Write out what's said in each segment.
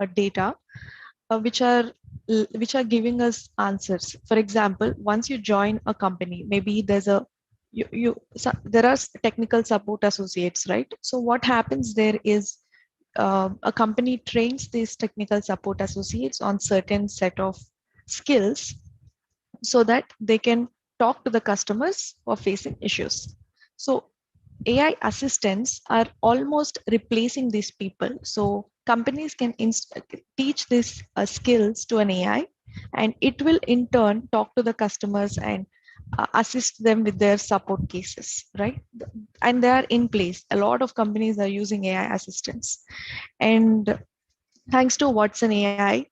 data which are giving us answers. For example, once you join a company, maybe there's a there are technical support associates, right? So what happens there is a company trains these technical support associates on certain set of skills so that they can talk to the customers who are facing issues. So AI assistants are almost replacing these people. So companies can teach these skills to an AI, and it will in turn talk to the customers and assist them with their support cases, right? And they are in place. A lot of companies are using AI assistants. And thanks to Watson AI,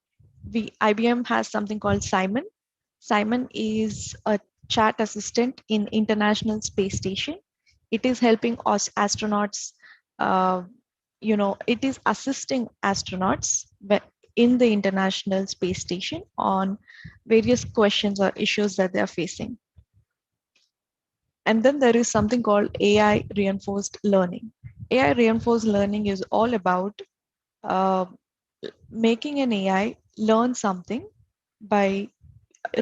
IBM has something called Simon. Simon is a chat assistant in International Space Station. It is helping us astronauts, uh, it is assisting astronauts in the International Space Station on various questions or issues that they are facing. And then there is something called AI reinforced learning. AI reinforced learning is all about uh, making an AI learn something by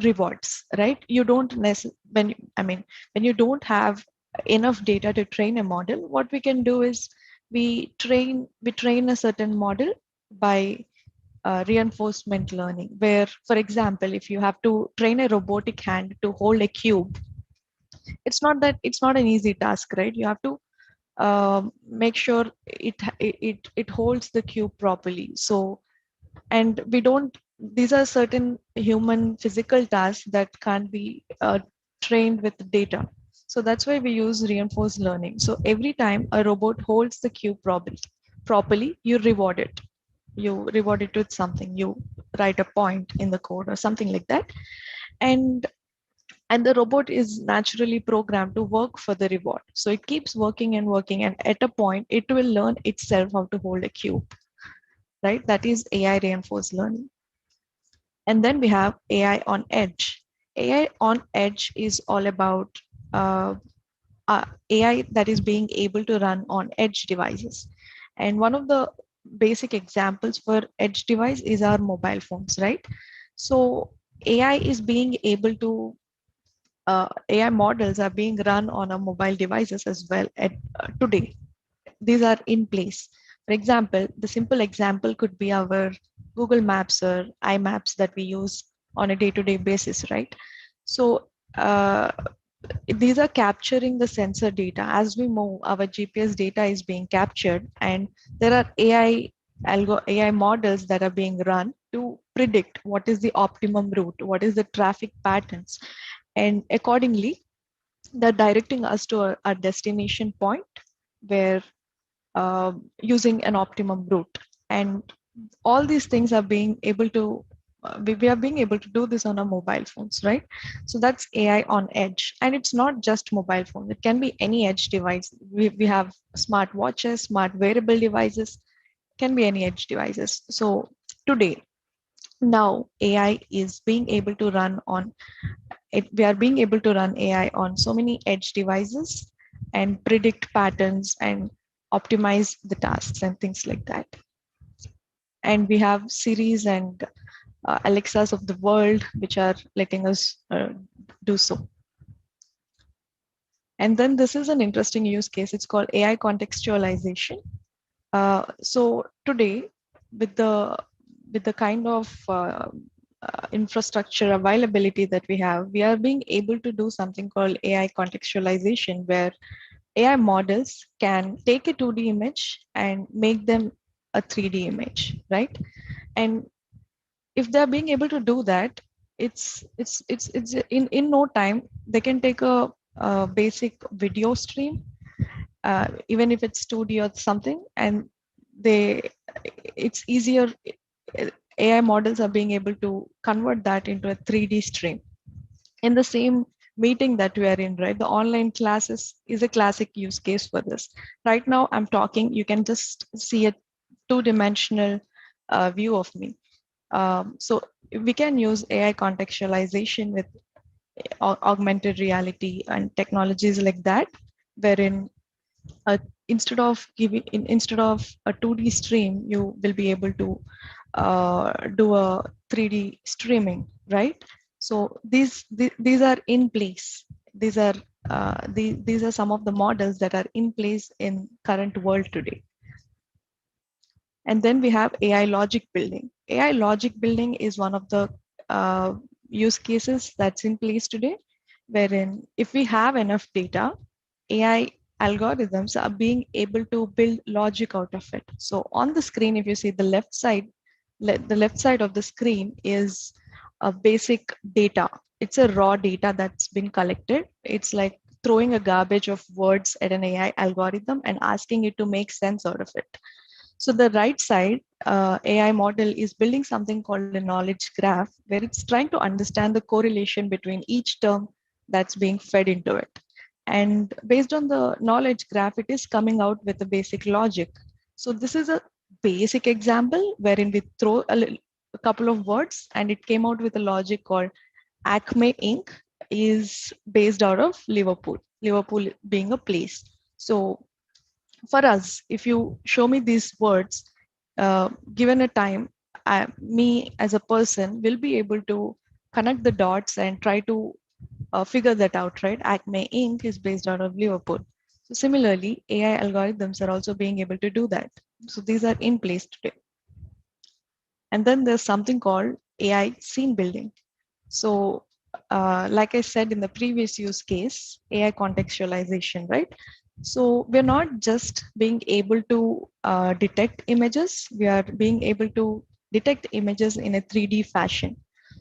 rewards, right? You don't necessarily, when you don't have enough data to train a model, what we can do is we train a certain model by reinforcement learning, where, for example, if you have to train a robotic hand to hold a cube, it's not an easy task, right? You have to make sure it holds the cube properly. So, and we don't, these are certain human physical tasks that can't be trained with data. So that's why we use reinforced learning. So every time a robot holds the cube properly, you reward it. You reward it with something. You write a point in the code or something like that. And and the robot is naturally programmed to work for the reward. So it keeps working and working, and at a point, it will learn itself how to hold a cube, right? That is AI reinforced learning. And then we have AI on edge. AI on edge is all about uh, AI that is being able to run on edge devices. And one of the basic examples for edge device is our mobile phones, right? So AI is being able to AI models are being run on our mobile devices as well today. These are in place. For example, the simple example could be our Google Maps or iMaps that we use on a day-to-day basis, right? So these are capturing the sensor data. As we move, our GPS data is being captured, and there are AI models that are being run to predict what is the optimum route, what is the traffic patterns, and accordingly, they're directing us to our destination point where using an optimum route. And all these things are being able to we are being able to do this on our mobile phones, right? So that's AI on edge. And it's not just mobile phone, it can be any edge device. We have smart watches, smart wearable devices, can be any edge devices. So today, now AI is being able to run on it. We are being able to run AI on so many edge devices and predict patterns and optimize the tasks and things like that. And we have Siris and Alexas of the world, which are letting us do so. And then this is an interesting use case. It's called AI contextualization. So today, with the kind of infrastructure availability that we are being able to do something called AI contextualization, where AI models can take a 2D image and make them a 3D image, right? And if they're being able to do that, it's in no time they can take a basic video stream, even if it's 2D or something, and they it's easier. AI models are being able to convert that into a 3D stream in the same meeting that we are in, right? The online classes is a classic use case for this. Right now, I'm talking, you can just see a two-dimensional view of me. So we can use AI contextualization with augmented reality and technologies like that, wherein instead of a 2D stream, you will be able to do a 3D streaming, right? So these are in place. These are these are some of the models that are in place in current world today. And then we have AI logic building. AI logic building is one of the uh, use cases that's in place today, wherein if we have enough data, AI algorithms are being able to build logic out of it. So on the screen, if you see the left side of the screen is a basic data. It's a raw data that's been collected. It's like throwing a garbage of words at an AI algorithm and asking it to make sense out of it. So the right side AI model is building something called a knowledge graph, where it's trying to understand the correlation between each term that's being fed into it. And based on the knowledge graph, it is coming out with a basic logic. So this is a basic example wherein we throw a couple of words and it came out with a logic called Acme Inc. is based out of Liverpool, Liverpool being a place. So for us, if you show me these words, given a time, me as a person will be able to connect the dots and try to figure that out, right? Acme Inc. is based out of Liverpool. So similarly, AI algorithms are also being able to do that. So these are in place today. And then there's something called AI scene building. So, like I said in the previous use case, AI contextualization, right? So, we're not just being able to detect images, we are being able to detect images in a 3D fashion.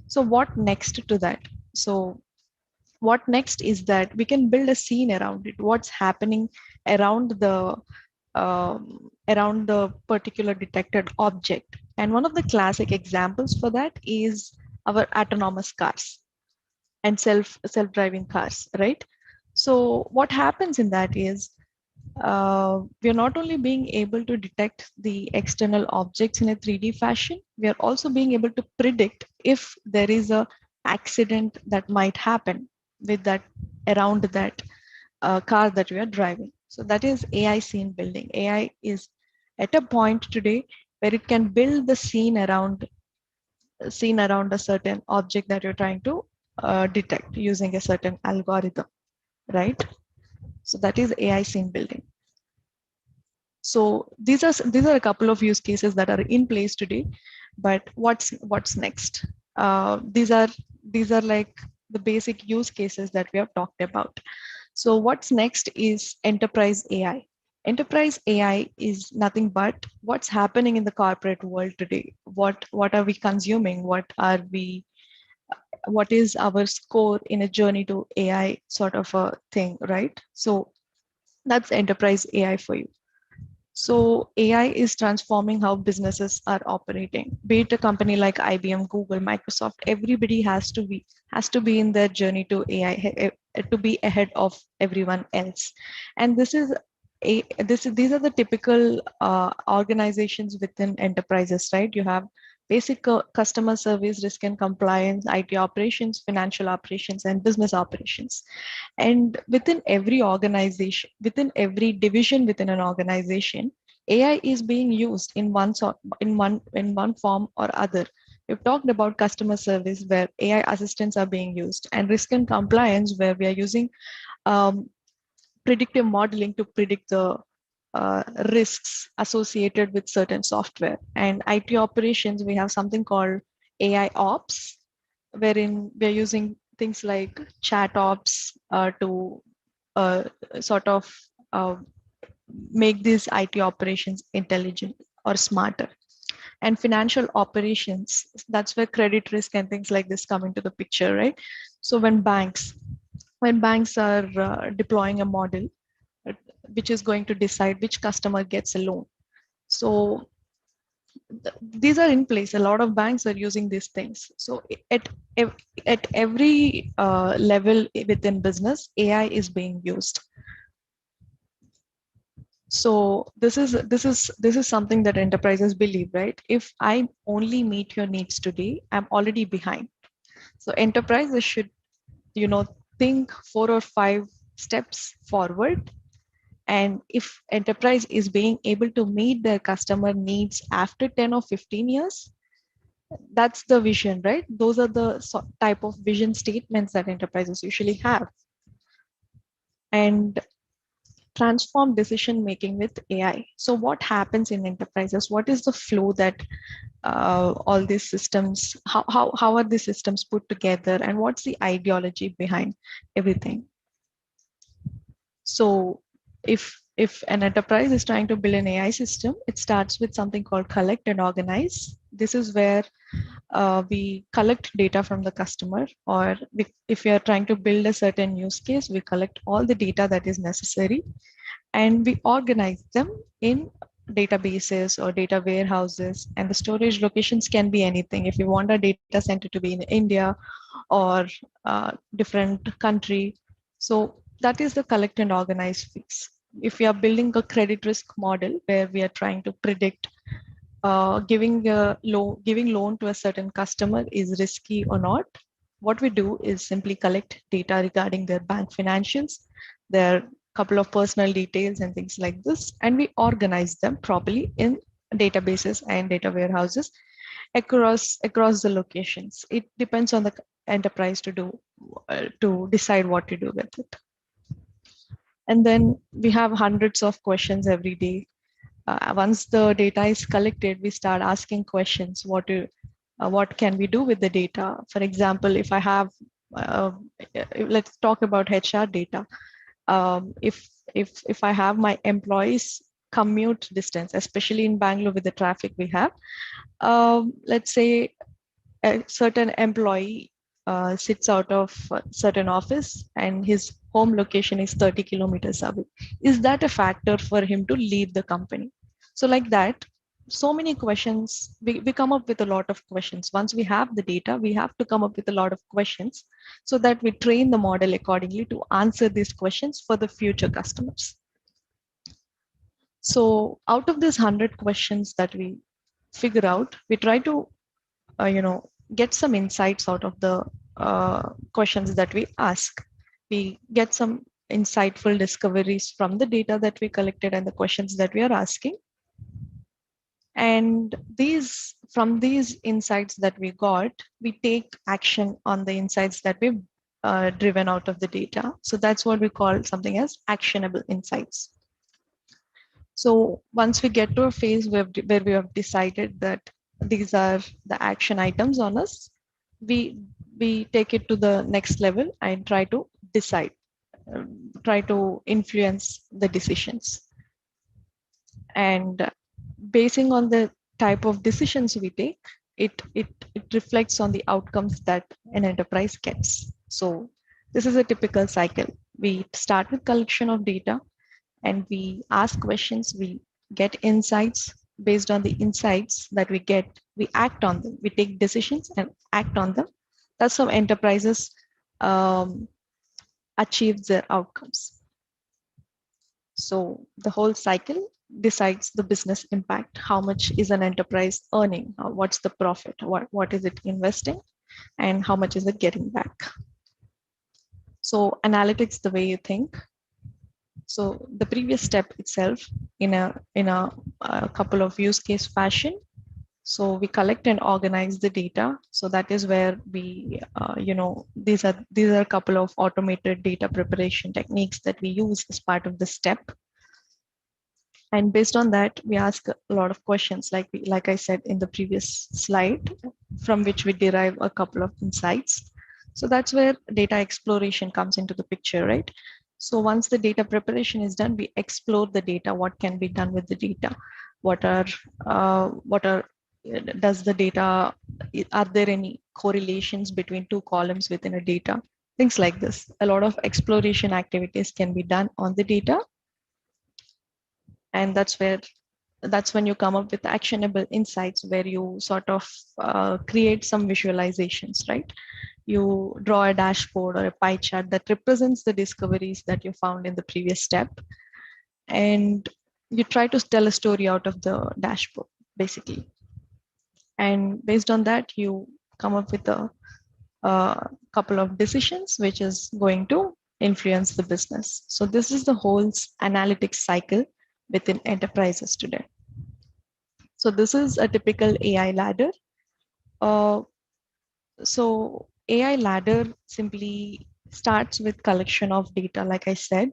So, what next to that? So, what next is that we can build a scene around it. What's happening around the particular detected object? And one of the classic examples for that is our autonomous cars and self-driving cars, right? So what happens in that is we are not only being able to detect the external objects in a 3D fashion, we are also being able to predict if there is a accident that might happen with that around that car that we are driving. So that is AI scene building. AI is at a point today where it can build the scene around a certain object that you're trying to detect using a certain algorithm, right? So that is AI scene building. So these are a couple of use cases that are in place today, but what's next? These are like the basic use cases that we have talked about. So what's next is enterprise AI. Enterprise AI is nothing but what's happening in the corporate world today. What are we consuming? What is our score in a journey to AI sort of a thing, right? So that's enterprise AI for you. So AI is transforming how businesses are operating. Be it a company like IBM, Google, Microsoft, everybody has to be in their journey to AI to be ahead of everyone else. And these are the typical organizations within enterprises, right? You have basic customer service, risk and compliance, IT operations, financial operations, and business operations. And within every organization, within every division within an organization, AI is being used in one form or other. We've talked about customer service where AI assistants are being used, and risk and compliance where we are using um, predictive modeling to predict the risks associated with certain software. And IT operations, we have something called AI ops, wherein we're using things like chat ops to uh, sort of uh, make these IT operations intelligent or smarter. And financial operations, that's where credit risk and things like this come into the picture, right? So when banks are deploying a model uh, which is going to decide which customer gets a loan. So these are in place. A lot of banks are using these things. So at every level within business, AI is being used. So this is something that enterprises believe, right? If I only meet your needs today, I'm already behind. So enterprises should, think 4 or 5 steps forward. And if enterprise is being able to meet their customer needs after 10 or 15 years, That's the vision, right? Those are the type of vision statements that enterprises usually have. And transform decision making with AI. So what happens in enterprises? What is the flow that all these systems, how are these systems put together, and what's the ideology behind everything? So if an enterprise is trying to build an AI system, it starts with something called collect and organize. This is where we collect data from the customer, or if we are trying to build a certain use case, we collect all the data that is necessary and we organize them in databases or data warehouses. And the storage locations can be anything. If you want a data center to be in India or different country, so that is the collect and organize phase. If we are building a credit risk model where we are trying to predict giving loan to a certain customer is risky or not, what we do is simply collect data regarding their bank financials, their couple of personal details and things like this, and we organize them properly in databases and data warehouses across the locations. It depends on the enterprise to decide what to do with it. And then we have hundreds of questions every day. Once the data is collected, we start asking questions. What can we do with the data? For example, if I have, uh, let's talk about HR data. If I have my employees commute distance, especially in Bangalore with the traffic we have, let's say a certain employee sits out of a certain office and his home location is 30 kilometers away. Is that a factor for him to leave the company? So like that, so many questions, we come up with a lot of questions. Once we have the data, we have to come up with a lot of questions so that we train the model accordingly to answer these questions for the future customers. So out of these 100 questions that we figure out, we try to get some insights out of the questions that we ask. We get some insightful discoveries from the data that we collected and the questions that we are asking. And from these insights that we got, we take action on the insights that we've driven out of the data. So that's what we call something as actionable insights. So once we get to a phase where we have decided that these are the action items on us, we we take it to the next level and try to decide, try to influence the decisions. And basing on the type of decisions we take, it reflects on the outcomes that an enterprise gets. So this is a typical cycle. We start with collection of data and we ask questions, we get insights. Based on the insights that we get, we act on them, we take decisions and act on them. That's how enterprises um, achieve their outcomes. So the whole cycle decides the business impact. How much is an enterprise earning? What's the profit? What is it investing? And how much is it getting back? So analytics, the way you think. So the previous step itself in a couple of use case fashion. So we collect and organize the data. So that is where these are a couple of automated data preparation techniques that we use as part of the step. And based on that, we ask a lot of questions, like I said in the previous slide, from which we derive a couple of insights. So that's where data exploration comes into the picture, right? So once the data preparation is done, we explore the data. What can be done with the data? Does the data, are there any correlations between two columns within a data? Things like this. A lot of exploration activities can be done on the data. And that's when you come up with actionable insights, where you sort of create some visualizations, right? You draw a dashboard or a pie chart that represents the discoveries that you found in the previous step, and you try to tell a story out of the dashboard, basically. And based on that, you come up with a couple of decisions which is going to influence the business. So this is the whole analytics cycle within enterprises today. So this is a typical AI ladder. Uh, so AI ladder simply starts with collection of data, like I said.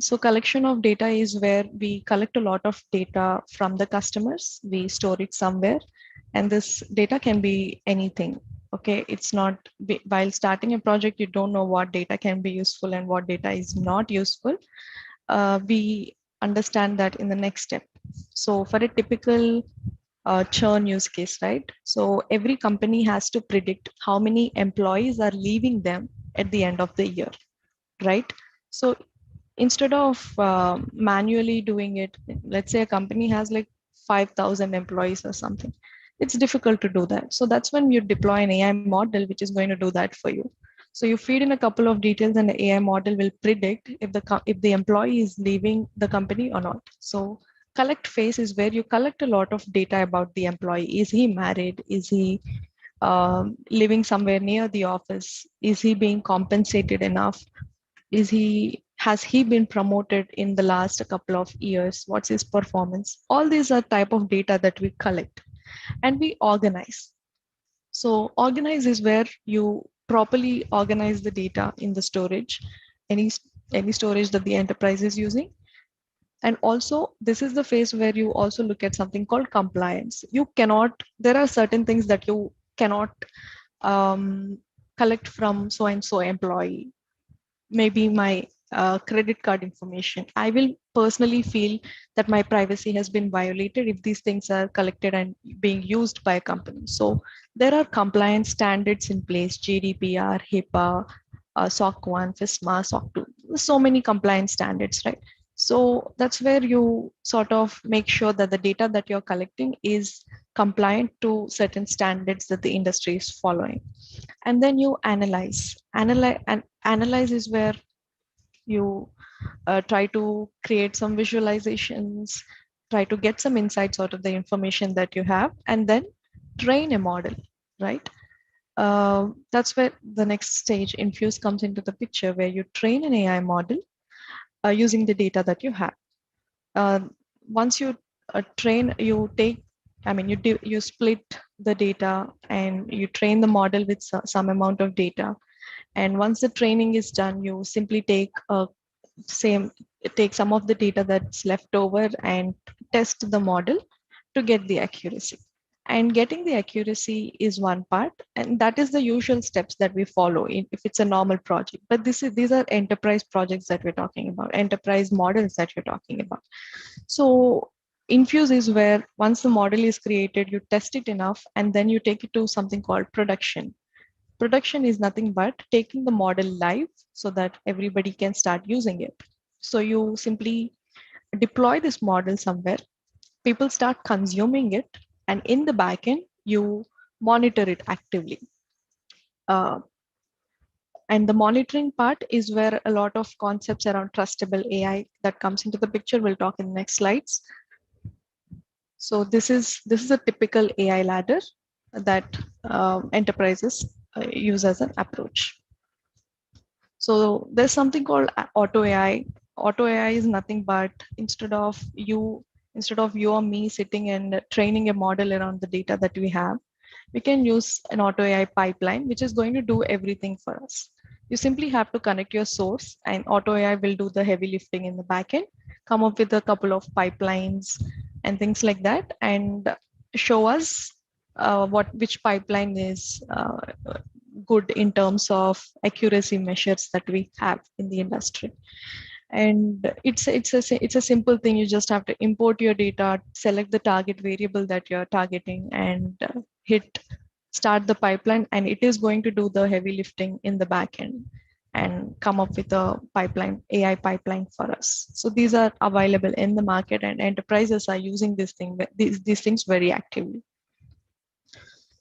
So collection of data is where we collect a lot of data from the customers. We store it somewhere, and this data can be anything. Okay, it's not while starting a project, you don't know what data can be useful and what data is not useful. We understand that in the next step. So for a typical churn use case, right? So every company has to predict how many employees are leaving them at the end of the year, right? So instead of manually doing it, let's say a company has like 5,000 employees or something, it's difficult to do that. So that's when you deploy an AI model, which is going to do that for you. So you feed in a couple of details and the AI model will predict if the employee is leaving the company or not. So collect phase is where you collect a lot of data about the employee. Is he married? Is he living somewhere near the office? Is he being compensated enough? Has he been promoted in the last couple of years? What's his performance? All these are type of data that we collect and we organize. So organize is where you properly organize the data in the storage, any any storage that the enterprise is using. And also this is the phase where you also look at something called compliance. You cannot, there are certain things that you cannot um, collect from so and so employee, maybe my credit card information. I will personally feel that my privacy has been violated if these things are collected and being used by a company. So there are compliance standards in place: GDPR, HIPAA, SOC 1, FISMA, SOC 2. So many compliance standards, right? So that's where you sort of make sure that the data that you're collecting is compliant to certain standards that the industry is following. And then you analyze is where you try to create some visualizations, try to get some insights out of the information that you have, and then train a model, right? That's where the next stage, infuse, comes into the picture, where you train an AI model using the data that you have. uh, Once you train, you take, I mean, you split the data and you train the model with some amount of data. And once the training is done, you simply same take some of the data that's left over and test the model to get the accuracy. And getting the accuracy is one part, and that is the usual steps that we follow if it's a normal project. But these are enterprise projects that we're talking about, enterprise models that you're talking about. So infuse is where once the model is created, you test it enough and then you take it to something called production. Production is nothing but taking the model live so that everybody can start using it. So you simply deploy this model somewhere, people start consuming it, and in the backend, you monitor it actively. Uh, and the monitoring part is where a lot of concepts around trustable AI that comes into the picture. We'll talk in the next slides. So this is a typical AI ladder that enterprises use as an approach. So there's something called auto AI. Auto AI is nothing but instead of you or me sitting and training a model around the data that we have, we can use an auto AI pipeline, which is going to do everything for us. You simply have to connect your source, and auto AI will do the heavy lifting in the backend, come up with a couple of pipelines and things like that, and show us which pipeline is good in terms of accuracy measures that we have in the industry. And it's a simple thing. You just have to import your data, select the target variable that you're targeting, and hit start the pipeline, and it is going to do the heavy lifting in the back end and come up with a pipeline, AI pipeline for us. So these are available in the market, and enterprises are using these things very actively.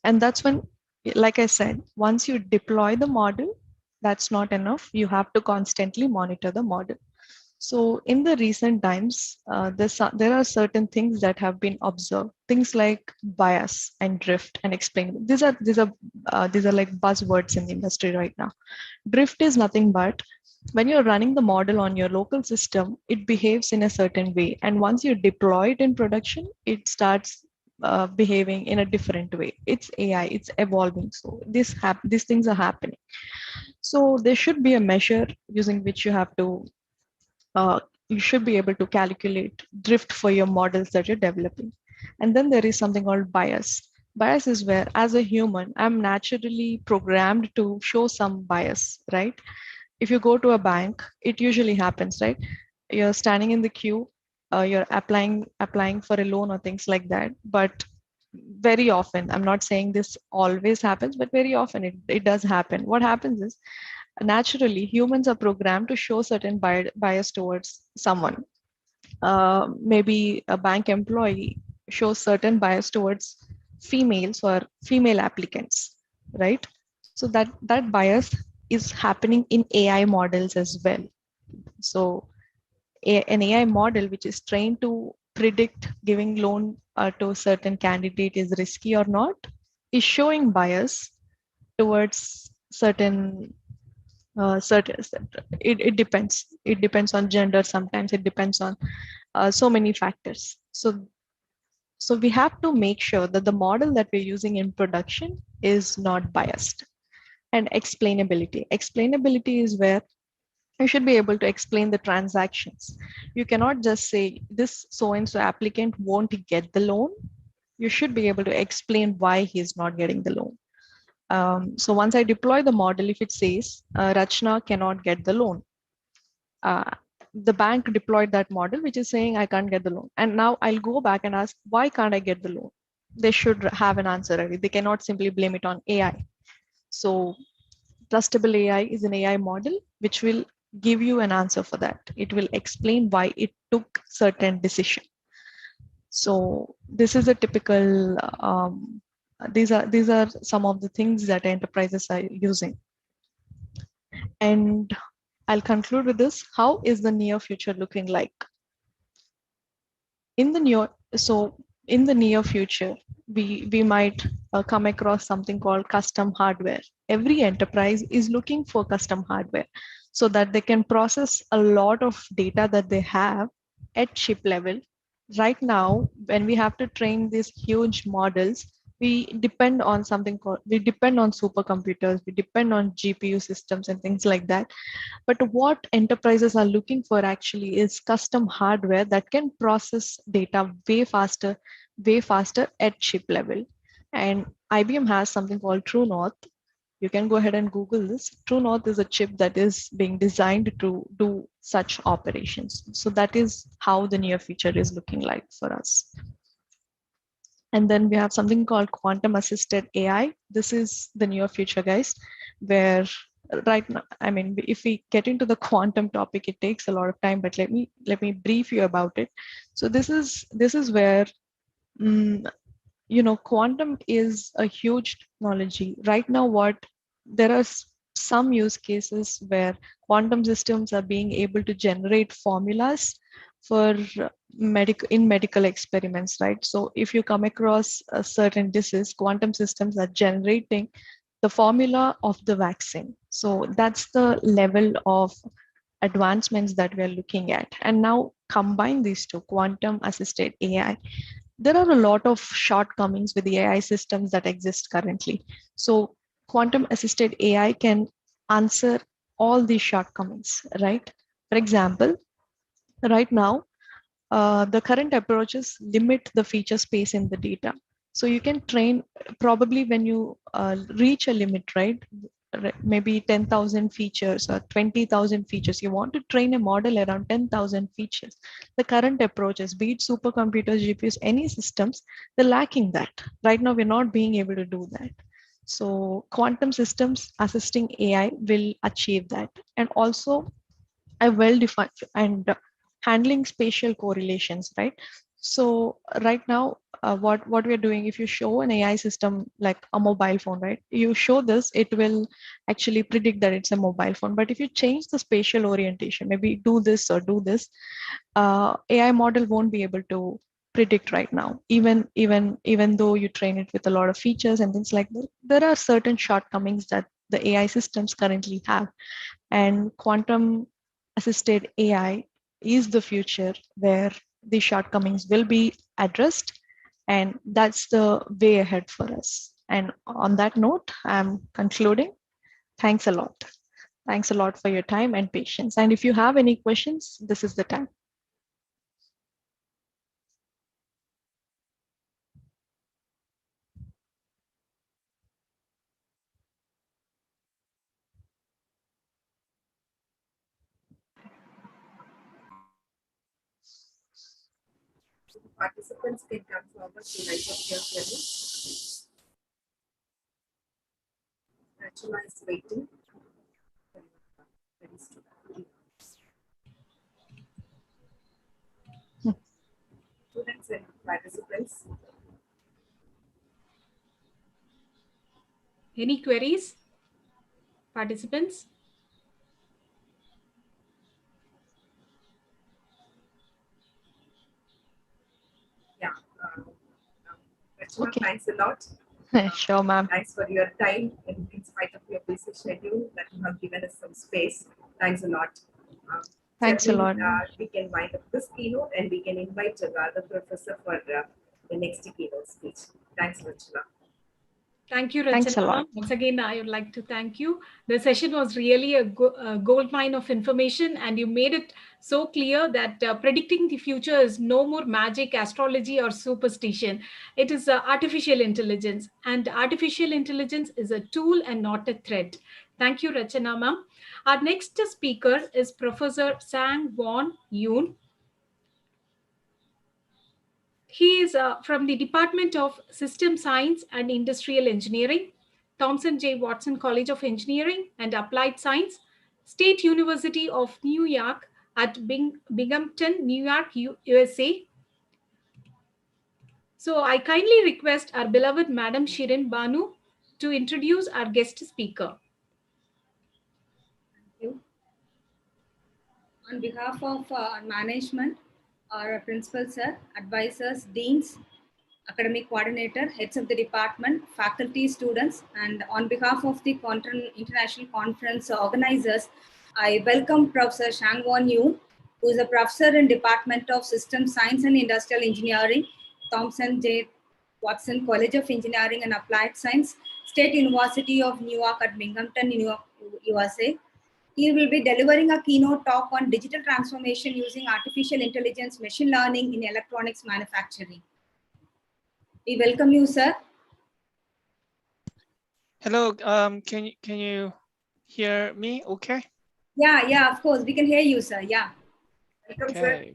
And that's when, like I said, once you deploy the model, that's not enough. You have to constantly monitor the model. So in the recent times, there are certain things that have been observed. Things like bias and drift and explain. These are like buzzwords in the industry right now. Drift is nothing but when you're running the model on your local system, it behaves in a certain way, and once you deploy it in production, it starts behaving in a different way. It's AI, it's evolving. So these things are happening. So there should be a measure using which uh, you should be able to calculate drift for your models that you're developing. And then there is something called bias. Bias is where, as a human, I'm naturally programmed to show some bias, right? If you go to a bank, it usually happens, right? You're standing in the queue, you're applying for a loan or things like that. But very often, I'm not saying this always happens, but very often it does happen. What happens is naturally humans are programmed to show certain bias towards someone. Maybe a bank employee shows certain bias towards females or female applicants, right? So that bias is happening in AI models as well. So an AI model which is trained to predict giving loan to a certain candidate is risky or not is showing bias towards certain it depends on gender, sometimes it depends on so many factors. So we have to make sure that the model that we're using in production is not biased. And explainability is where you should be able to explain the transactions. You cannot just say this so and so applicant won't get the loan. You should be able to explain why he's not getting the loan. So once I deploy the model, if it says Rachna cannot get the loan, uh, the bank deployed that model, which is saying I can't get the loan. And now I'll go back and ask, why can't I get the loan? They should have an answer ready. They cannot simply blame it on AI. So trustable AI is an AI model which will give you an answer for that. It will explain why it took certain decision. So this is a typical. These are some of the things that enterprises are using. And I'll conclude with this. How is the near future looking like? In the near so in the near future, we might come across something called custom hardware. Every enterprise is looking for custom hardware so that they can process a lot of data that they have at chip level. Right now, when we have to train these huge models, we depend on supercomputers, we depend on GPU systems and things like that. But what enterprises are looking for actually is custom hardware that can process data way faster at chip level. And IBM has something called True North. You can go ahead and Google this. True North is a chip that is being designed to do such operations. So that is how the near future is looking like for us. And then we have something called quantum assisted AI. This is the near future, guys, where right now, I mean, if we get into the quantum topic, it takes a lot of time, but let me brief you about it. So this is where quantum is a huge technology. Right now, there are some use cases where quantum systems are being able to generate formulas for medical experiments, right? So if you come across a certain disease, quantum systems are generating the formula of the vaccine. So that's the level of advancements that we are looking at. And now combine these two, quantum assisted AI. There are a lot of shortcomings with the AI systems that exist currently. So quantum assisted AI can answer all these shortcomings, right? For example, right now, the current approaches limit the feature space in the data. So you can train probably when you reach a limit, right? Maybe 10,000 features or 20,000 features. You want to train a model around 10,000 features. The current approaches, be it supercomputers, GPUs, any systems, they're lacking that. Right now, we're not being able to do that. So quantum systems assisting AI will achieve that. And also a well-defined and handling spatial correlations, right? So right now, what we're doing, if you show an AI system like a mobile phone, right? You show this, it will actually predict that it's a mobile phone. But if you change the spatial orientation, maybe do this or do this, AI model won't be able to predict right now. Even though you train it with a lot of features and things like that, there are certain shortcomings that the AI systems currently have. And quantum assisted AI is the future where the shortcomings will be addressed And that's the way ahead for us. And on that note, I'm concluding. Thanks a lot. Thanks a lot for your time and patience. And if you have any questions, this is the time. Participants can come forward to write up their queries. Rachana is waiting. Students and participants. Any queries? Participants? Yeah. Rachana, okay. Thanks a lot. Sure, ma'am. Thanks for your time in spite of your busy schedule that you have given us some space. Thanks a lot. Thanks a lot. We can wind up this keynote and we can invite the other professor for the next keynote speech. Thanks, Rachana. Thank you, Rachana. Thanks a lot. Once again, I would like to thank you. The session was really a gold mine of information, and you made it so clear that predicting the future is no more magic, astrology, or superstition. It is artificial intelligence, and artificial intelligence is a tool and not a threat. Thank you, Rachana ma'am. Our next speaker is Professor Sang-Won Yoon. He is from the Department of System Science and Industrial Engineering, Thomson J. Watson College of Engineering and Applied Science, State University of New York at Binghamton, New York, USA. So I kindly request our beloved Madam Shirin Banu to introduce our guest speaker. Thank you. On behalf of management, our principal sir, advisors, deans, academic coordinator, heads of the department, faculty, students, and on behalf of the international conference organizers, I welcome Professor Sang-Won Yoon, who is a professor in Department of System Science and Industrial Engineering, Thomson J. Watson College of Engineering and Applied Science, State University of New York at Binghamton, New York, USA. He will be delivering a keynote talk on digital transformation using artificial intelligence, machine learning in electronics manufacturing. We welcome you, sir. Hello. Can you hear me? Okay. Yeah, of course. We can hear you, sir. Yeah. Welcome, okay. Sir.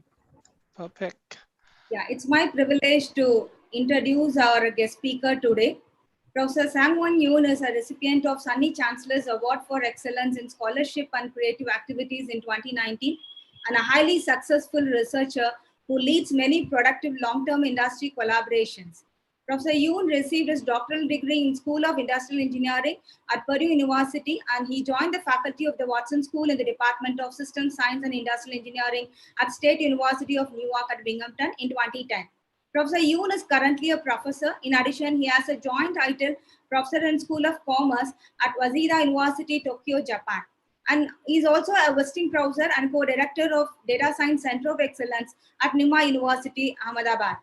Perfect. Yeah, it's my privilege to introduce our guest speaker today. Professor Sang-Won Yoon is a recipient of Sunny Chancellor's Award for Excellence in Scholarship and Creative Activities in 2019 and a highly successful researcher who leads many productive long-term industry collaborations. Professor Yoon received his doctoral degree in School of Industrial Engineering at Purdue University, and he joined the faculty of the Watson School in the Department of System Science and Industrial Engineering at State University of New York at Binghamton in 2010. Professor Yoon is currently a professor. In addition, he has a joint title, Professor in School of Commerce at Waseda University, Tokyo, Japan. And he's also a visiting professor and co-director of Data Science Center of Excellence at Nima University, Ahmedabad.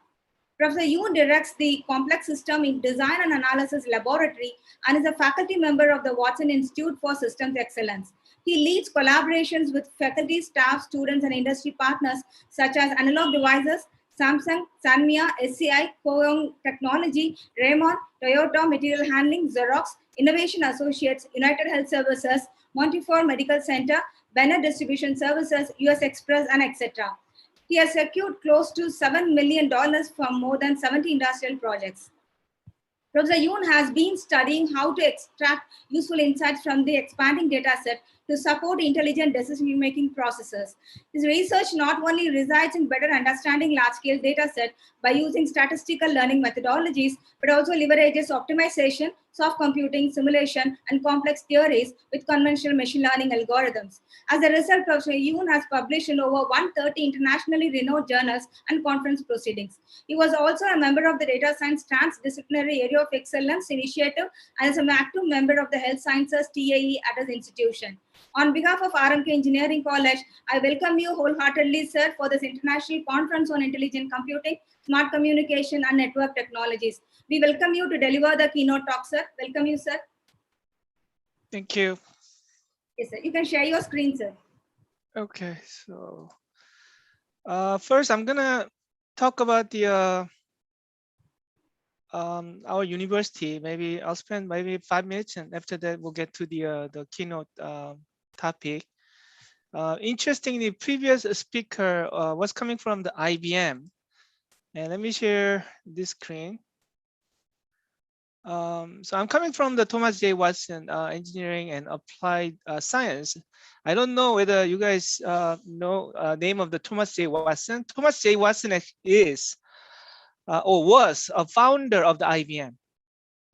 Professor Yoon directs the Complex System in Design and Analysis Laboratory and is a faculty member of the Watson Institute for Systems Excellence. He leads collaborations with faculty, staff, students, and industry partners such as Analog Devices, Samsung, Sanmia, SCI, Koyoung Technology, Raymond, Toyota Material Handling, Xerox, Innovation Associates, United Health Services, Montefiore Medical Center, Bennett Distribution Services, US Express, and etc. He has secured close to $7 million from more than 70 industrial projects. Professor Yoon has been studying how to extract useful insights from the expanding data set to support intelligent decision-making processes. His research not only resides in better understanding large-scale data set by using statistical learning methodologies, but also leverages optimization, soft computing, simulation, and complex theories with conventional machine learning algorithms. As a result, Professor Yoon has published in over 130 internationally renowned journals and conference proceedings. He was also a member of the Data Science Transdisciplinary Area of Excellence Initiative and is an active member of the Health Sciences TAE at his institution. On behalf of RMK Engineering College, I welcome you wholeheartedly, sir, for this International Conference on Intelligent Computing, Smart Communication and Network Technologies. We welcome you to deliver the keynote talk, sir. Welcome you, sir. Thank you. Yes, sir. You can share your screen, sir. Okay, so first I'm gonna talk about the our university. Maybe I'll spend maybe 5 minutes, and after that we'll get to the keynote topic. Interestingly, previous speaker was coming from the IBM, and let me share this screen. So I'm coming from the Thomas J. Watson Engineering and Applied Science. I don't know whether you guys know name of the Thomas J. Watson. Thomas J. Watson is or was a founder of the IBM.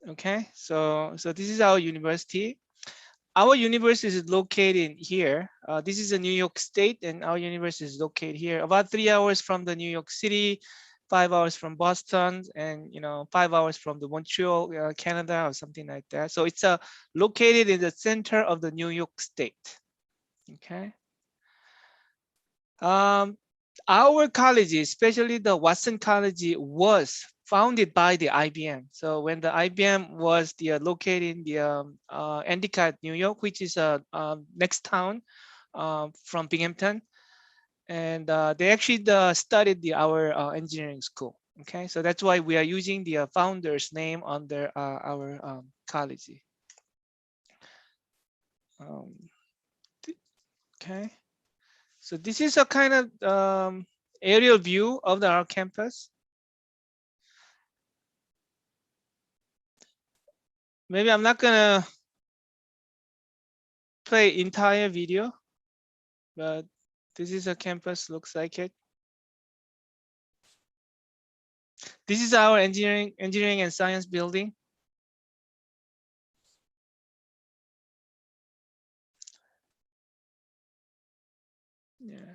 Okay, so this is our university. Our university is located here. This is a New York State, and our university is located here, about 3 hours from the New York City, 5 hours from Boston, and 5 hours from the Montreal, Canada, or something like that. So it's located in the center of the New York State. Okay. Our college, especially the Watson College, was founded by the IBM. So when the IBM was located in the Endicott, New York, which is next town from Binghamton, and they actually studied our engineering school. Okay, so that's why we are using the founder's name under our college. Okay, so this is a kind of aerial view of our campus. Maybe I'm not gonna play entire video, but this is a campus, looks like it. This is our engineering and science building. Yeah.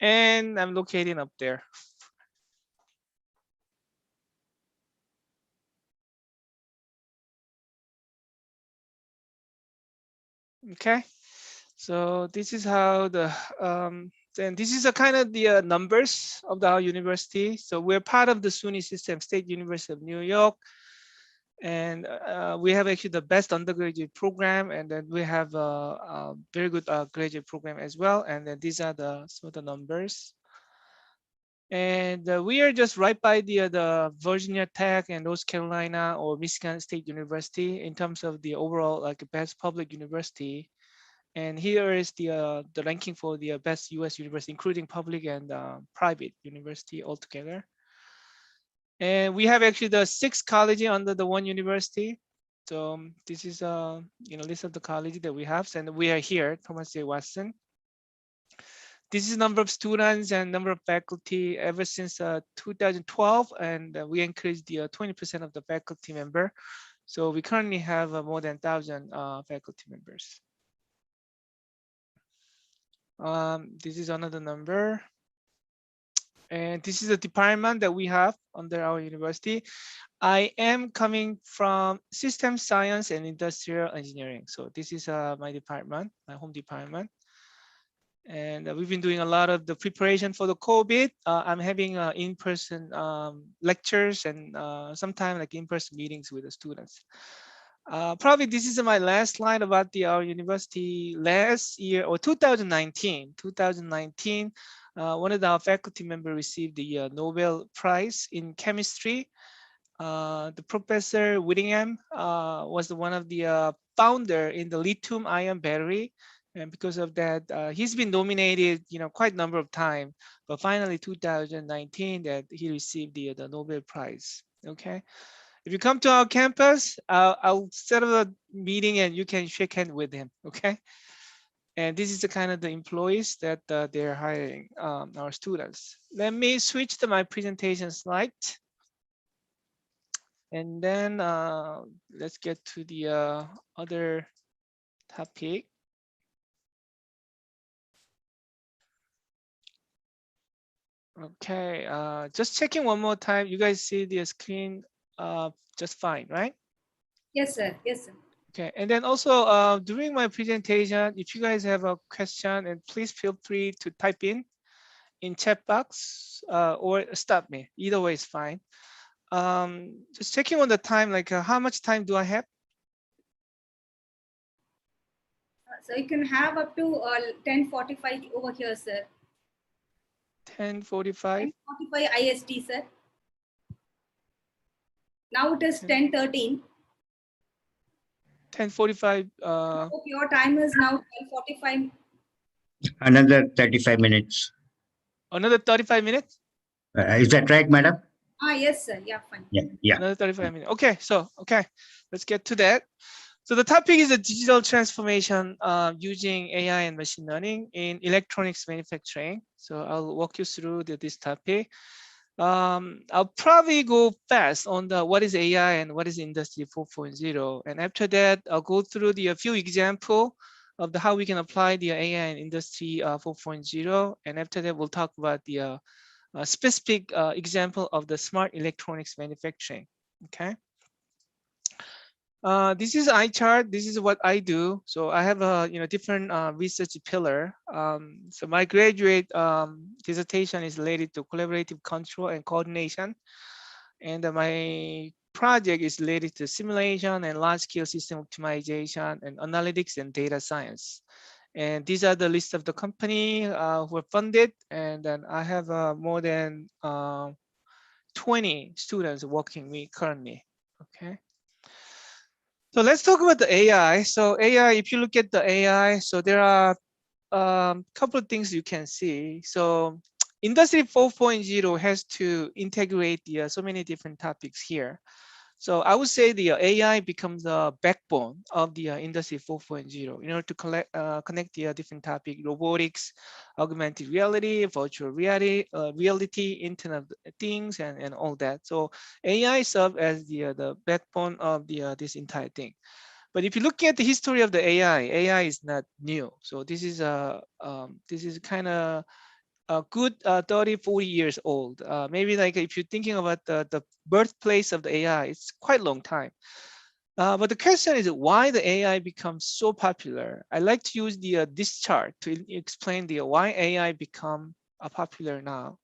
And I'm located up there. Okay, so this is how then this is a kind of the numbers of our university. So we're part of the SUNY system, State University of New York, and we have actually the best undergraduate program, and then we have a very good graduate program as well. And then these are some of the numbers. And we are just right by the Virginia Tech and North Carolina or Michigan State University in terms of the overall like best public university. And here is the ranking for the best U.S. university, including public and private university altogether. And we have actually the 6 colleges under the one university. So this is list of the colleges that we have, and we are here, Thomas J. Watson. This is number of students and number of faculty ever since 2012, and we increased the 20% of the faculty member. So we currently have more than 1,000 faculty members. This is another number. And this is a department that we have under our university. I am coming from system science and industrial engineering. So this is my department, my home department. And we've been doing a lot of the preparation for the COVID. I'm having in-person lectures and sometimes like in-person meetings with the students. Probably this is my last slide about our university. Last year or 2019, one of our faculty members received the Nobel Prize in chemistry. The Professor Whittingham was one of the founder in the lithium-ion battery. And because of that, he's been nominated, quite a number of times. But finally, 2019, that he received the Nobel Prize. Okay, if you come to our campus, I'll set up a meeting and you can shake hands with him. Okay, and this is the kind of the employees that they're hiring, our students. Let me switch to my presentation slide. And then let's get to the other topic. Okay, just checking one more time. You guys see the screen just fine, right? Yes, sir. Yes, sir. Okay, and then also during my presentation, if you guys have a question, and please feel free to type in chat box or stop me. Either way is fine. Just checking on the time, like how much time do I have? So you can have up to 10:45 over here, sir. 10:45. 10:45 IST, sir. Now it is 10:13. 10:45. Hope your time is now 12:45. Another 35 minutes. Another 35 minutes? Is that right, madam? Yes, sir. Yeah, fine. Yeah. Another 35 minutes. Okay, so, let's get to that. So the topic is a digital transformation using AI and machine learning in electronics manufacturing. So I'll walk you through this topic. I'll probably go fast on the what is AI and what is Industry 4.0. And after that, I'll go through a few examples of how we can apply the AI and Industry 4.0. And after that, we'll talk about the specific example of the smart electronics manufacturing. Okay. This is eye chart. This is what I do. So I have a different research pillar. So my graduate dissertation is related to collaborative control and coordination, and my project is related to simulation and large-scale system optimization and analytics and data science. And these are the list of the company who are funded, and then I have more than 20 students working with me currently. Okay. So let's talk about the AI. So AI, if you look at the AI, so there are a couple of things you can see. So Industry 4.0 has to integrate so many different topics here. So I would say the AI becomes the backbone of the Industry 4.0 in order to connect the different topics: robotics, augmented reality, virtual reality, Internet of Things, and all that. So AI serves as the backbone of this entire thing. But if you look at the history of the AI is not new. So this is kind of a good 30, 40 years old. Maybe like if you're thinking about the birthplace of the AI, it's quite a long time. But the question is why the AI becomes so popular. I like to use this chart to explain why AI become popular now.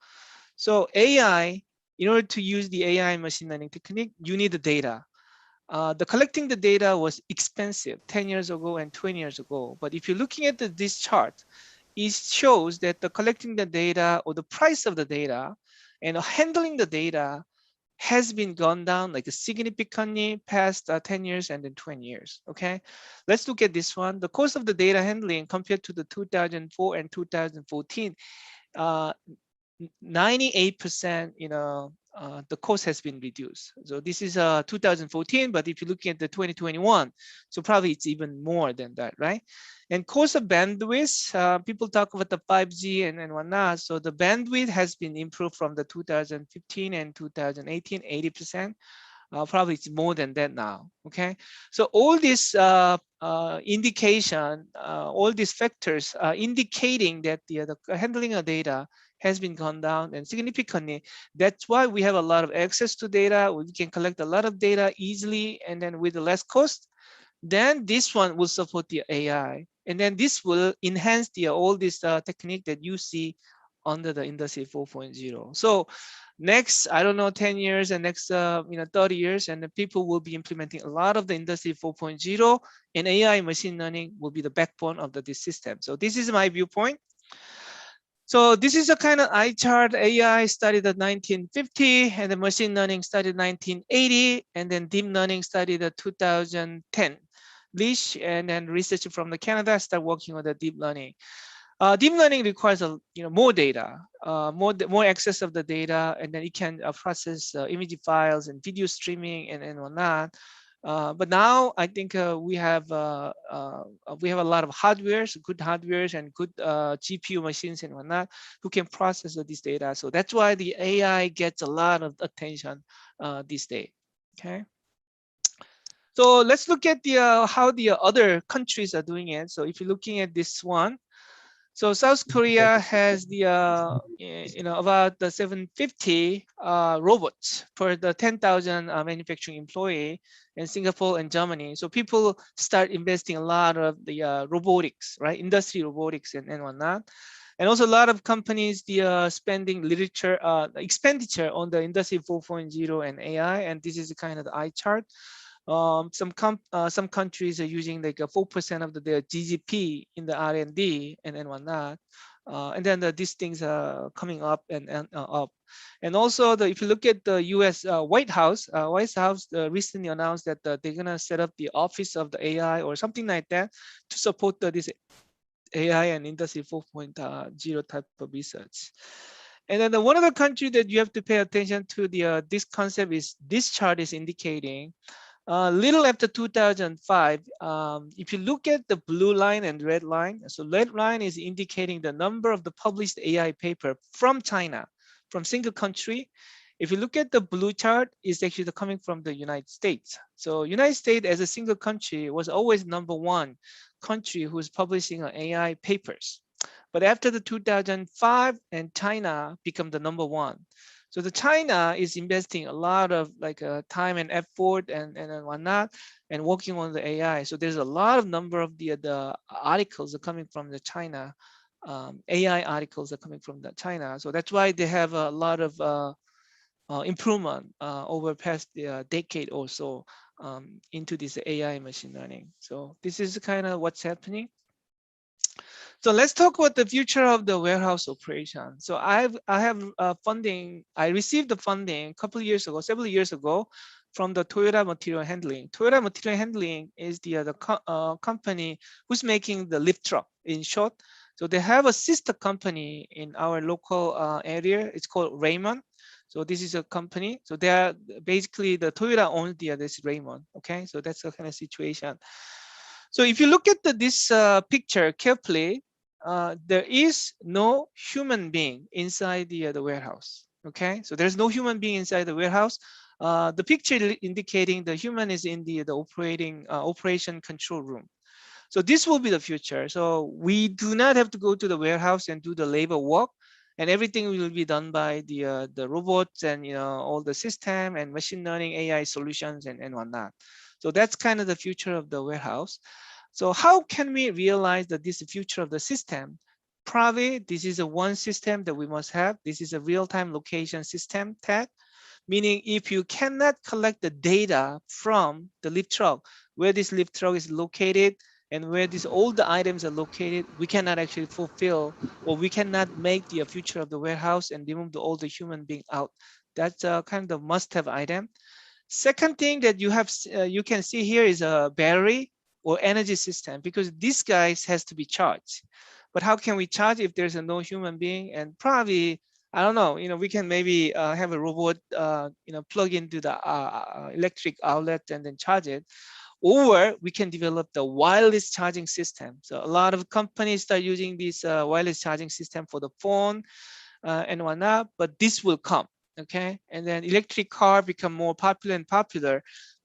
So AI, in order to use the AI machine learning technique, you need the data. The collecting the data was expensive 10 years ago and 20 years ago. But if you're looking at this chart, it shows that the collecting the data or the price of the data and handling the data has been gone down like significantly past 10 years and then 20 years. Okay, let's look at this one. The cost of the data handling compared to the 2004 and 2014, 98%, the cost has been reduced. So this is 2014, but if you're looking at the 2021, so probably it's even more than that, right? And cost of bandwidth, people talk about the 5G and whatnot. So the bandwidth has been improved from the 2015 and 2018, 80%. Probably it's more than that now. Okay, so all this indication, all these factors indicating that the handling of data has been gone down and significantly. That's why we have a lot of access to data. We can collect a lot of data easily and then with less cost. Then this one will support the AI, and then this will enhance all this technique that you see under the Industry 4.0. So next, I don't know, 10 years and next 30 years, and the people will be implementing a lot of the Industry 4.0, and AI machine learning will be the backbone of this system. So this is my viewpoint. So this is a kind of eye chart. AI started at 1950, and the machine learning started 1980, and then deep learning started at 2010. Lish and then researcher from the Canada start working on the deep learning. Deep learning requires more data, more access of the data, and then it can process image files and video streaming and whatnot. But now I think we have a lot of hardwares, good hardwares, and good GPU machines and whatnot who can process this data. So that's why the AI gets a lot of attention these days. Okay. So let's look at the how the other countries are doing it. So if you're looking at this one, so South Korea has the about the 750 robots per the 10,000 manufacturing employee in Singapore and Germany. So people start investing a lot of the robotics, right? Industry robotics and whatnot. And also a lot of companies, the spending literature expenditure on the industry 4.0 and AI. And this is kind of the eye chart. Some countries are using like a 4% of their GDP in the R&D and whatnot. And then these things are coming up and up. And also, if you look at the U.S. White House recently announced that they're gonna set up the Office of the AI or something like that to support this AI and Industry 4.0 type of research. And then one other country that you have to pay attention to this concept is this chart is indicating little after 2005, if you look at the blue line and red line, so red line is indicating the number of the published AI paper from China, from single country. If you look at the blue chart, it's actually coming from the United States. So United States as a single country was always #1 country who's publishing AI papers. But after the 2005 and China become the #1. So the China is investing a lot of like time and effort and whatnot and working on the AI. So there's a lot of number of the articles are coming from the China. AI articles are coming from the China. So that's why they have a lot of improvement over past decade or so into this AI machine learning. So this is kind of what's happening. So let's talk about the future of the warehouse operation. So I have funding. I received the funding a couple of years ago, several years ago, from the Toyota Material Handling. Toyota Material Handling is the company who's making the lift truck. In short, so they have a sister company in our local area. It's called Raymond. So this is a company. So they are basically the Toyota owns this Raymond. Okay, so that's the kind of situation. So if you look at this picture carefully, there is no human being inside the warehouse. Okay, so there's no human being inside the warehouse. The picture indicating the human is in the operation control room. So this will be the future. So we do not have to go to the warehouse and do the labor work, and everything will be done by the robots and all the system and machine learning AI solutions and whatnot. So that's kind of the future of the warehouse. So how can we realize that this is the future of the system? Probably this is a one system that we must have. This is a real-time location system tag, meaning if you cannot collect the data from the lift truck, where this lift truck is located and where all the items are located, we cannot actually fulfill, or we cannot make the future of the warehouse and remove all the human being out. That's a kind of must-have item. Second thing that you can see here is a battery or energy system, because this guy has to be charged. But how can we charge if there's no human being? And probably, I don't know, we can maybe have a robot, plug into the electric outlet and then charge it. Or we can develop the wireless charging system. So a lot of companies start using this wireless charging system for the phone and whatnot, but this will come. Okay, and then electric car become more popular and popular.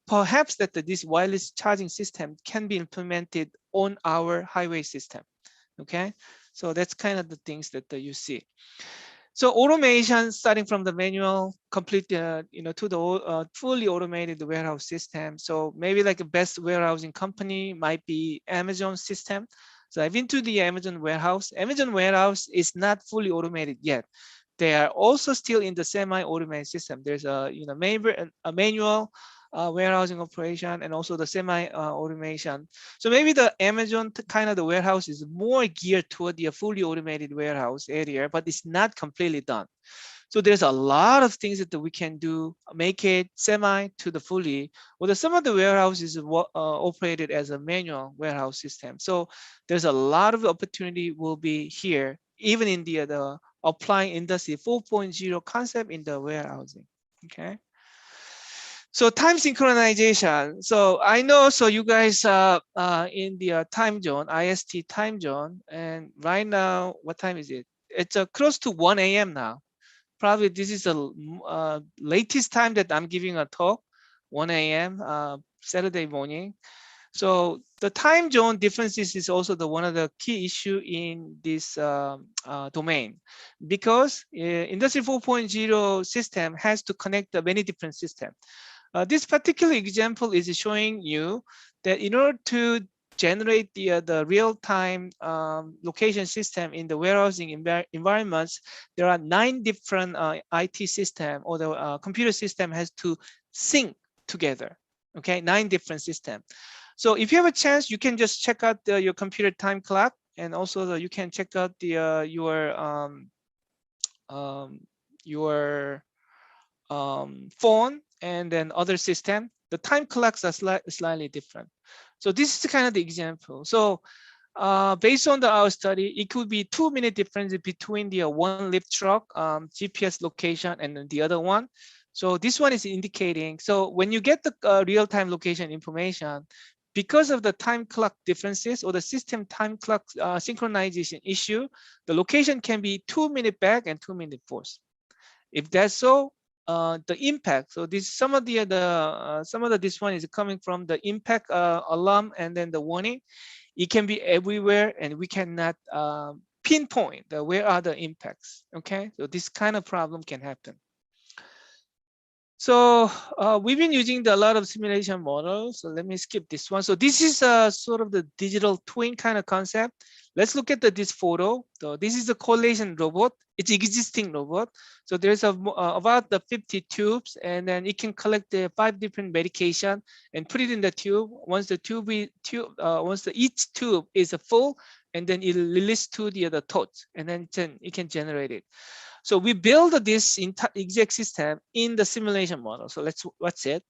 Perhaps that this wireless charging system can be implemented on our highway system. Okay, so that's kind of the things that you see. So automation, starting from the manual, complete, to the fully automated warehouse system. So maybe like the best warehousing company might be Amazon system. So I've been to the Amazon warehouse. Amazon warehouse is not fully automated yet. They are also still in the semi-automated system. There's a manual warehousing operation and also the semi-automation. So maybe the Amazon kind of the warehouse is more geared toward the fully automated warehouse area, but it's not completely done. So there's a lot of things that we can do, make it semi to the fully. Well, some of the warehouses operated as a manual warehouse system. So there's a lot of opportunity will be here, even in the applying industry 4.0 concept in the warehousing. Okay. So time synchronization. So I know, so you guys are in the time zone, IST time zone, and right now, what time is it? It's close to 1 a.m. now. Probably this is the latest time that I'm giving a talk. 1 a.m. Saturday morning. So the time zone differences is also one of the key issue in this domain, because Industry 4.0 system has to connect the many different systems. This particular example is showing you that in order to generate the real-time location system in the warehousing environments, there are 9 different IT system, or the computer system has to sync together. Okay, 9 different systems. So if you have a chance, you can just check out your computer time clock, and also you can check out your phone and then other system. The time clocks are slightly different. So this is kind of the example. So based on our study, it could be 2-minute difference between the one lift truck GPS location and then the other one. So this one is indicating, so when you get the real-time location information, because of the time clock differences or the system time clock synchronization issue, the location can be 2-minute back and 2-minute forth. If that's so, the impact. So this some of the this one is coming from the impact alarm and then the warning. It can be everywhere, and we cannot pinpoint where are the impacts. Okay, so this kind of problem can happen. So we've been using a lot of simulation models. So let me skip this one. So this is sort of the digital twin kind of concept. Let's look at this photo. So this is a collation robot. It's existing robot. So there's about the 50 tubes, and then it can collect the 5 different medication and put it in the tube. Once each tube is full, and then it release to the other totes, and then it can generate it. So we build this exact system in the simulation model. So let's watch it.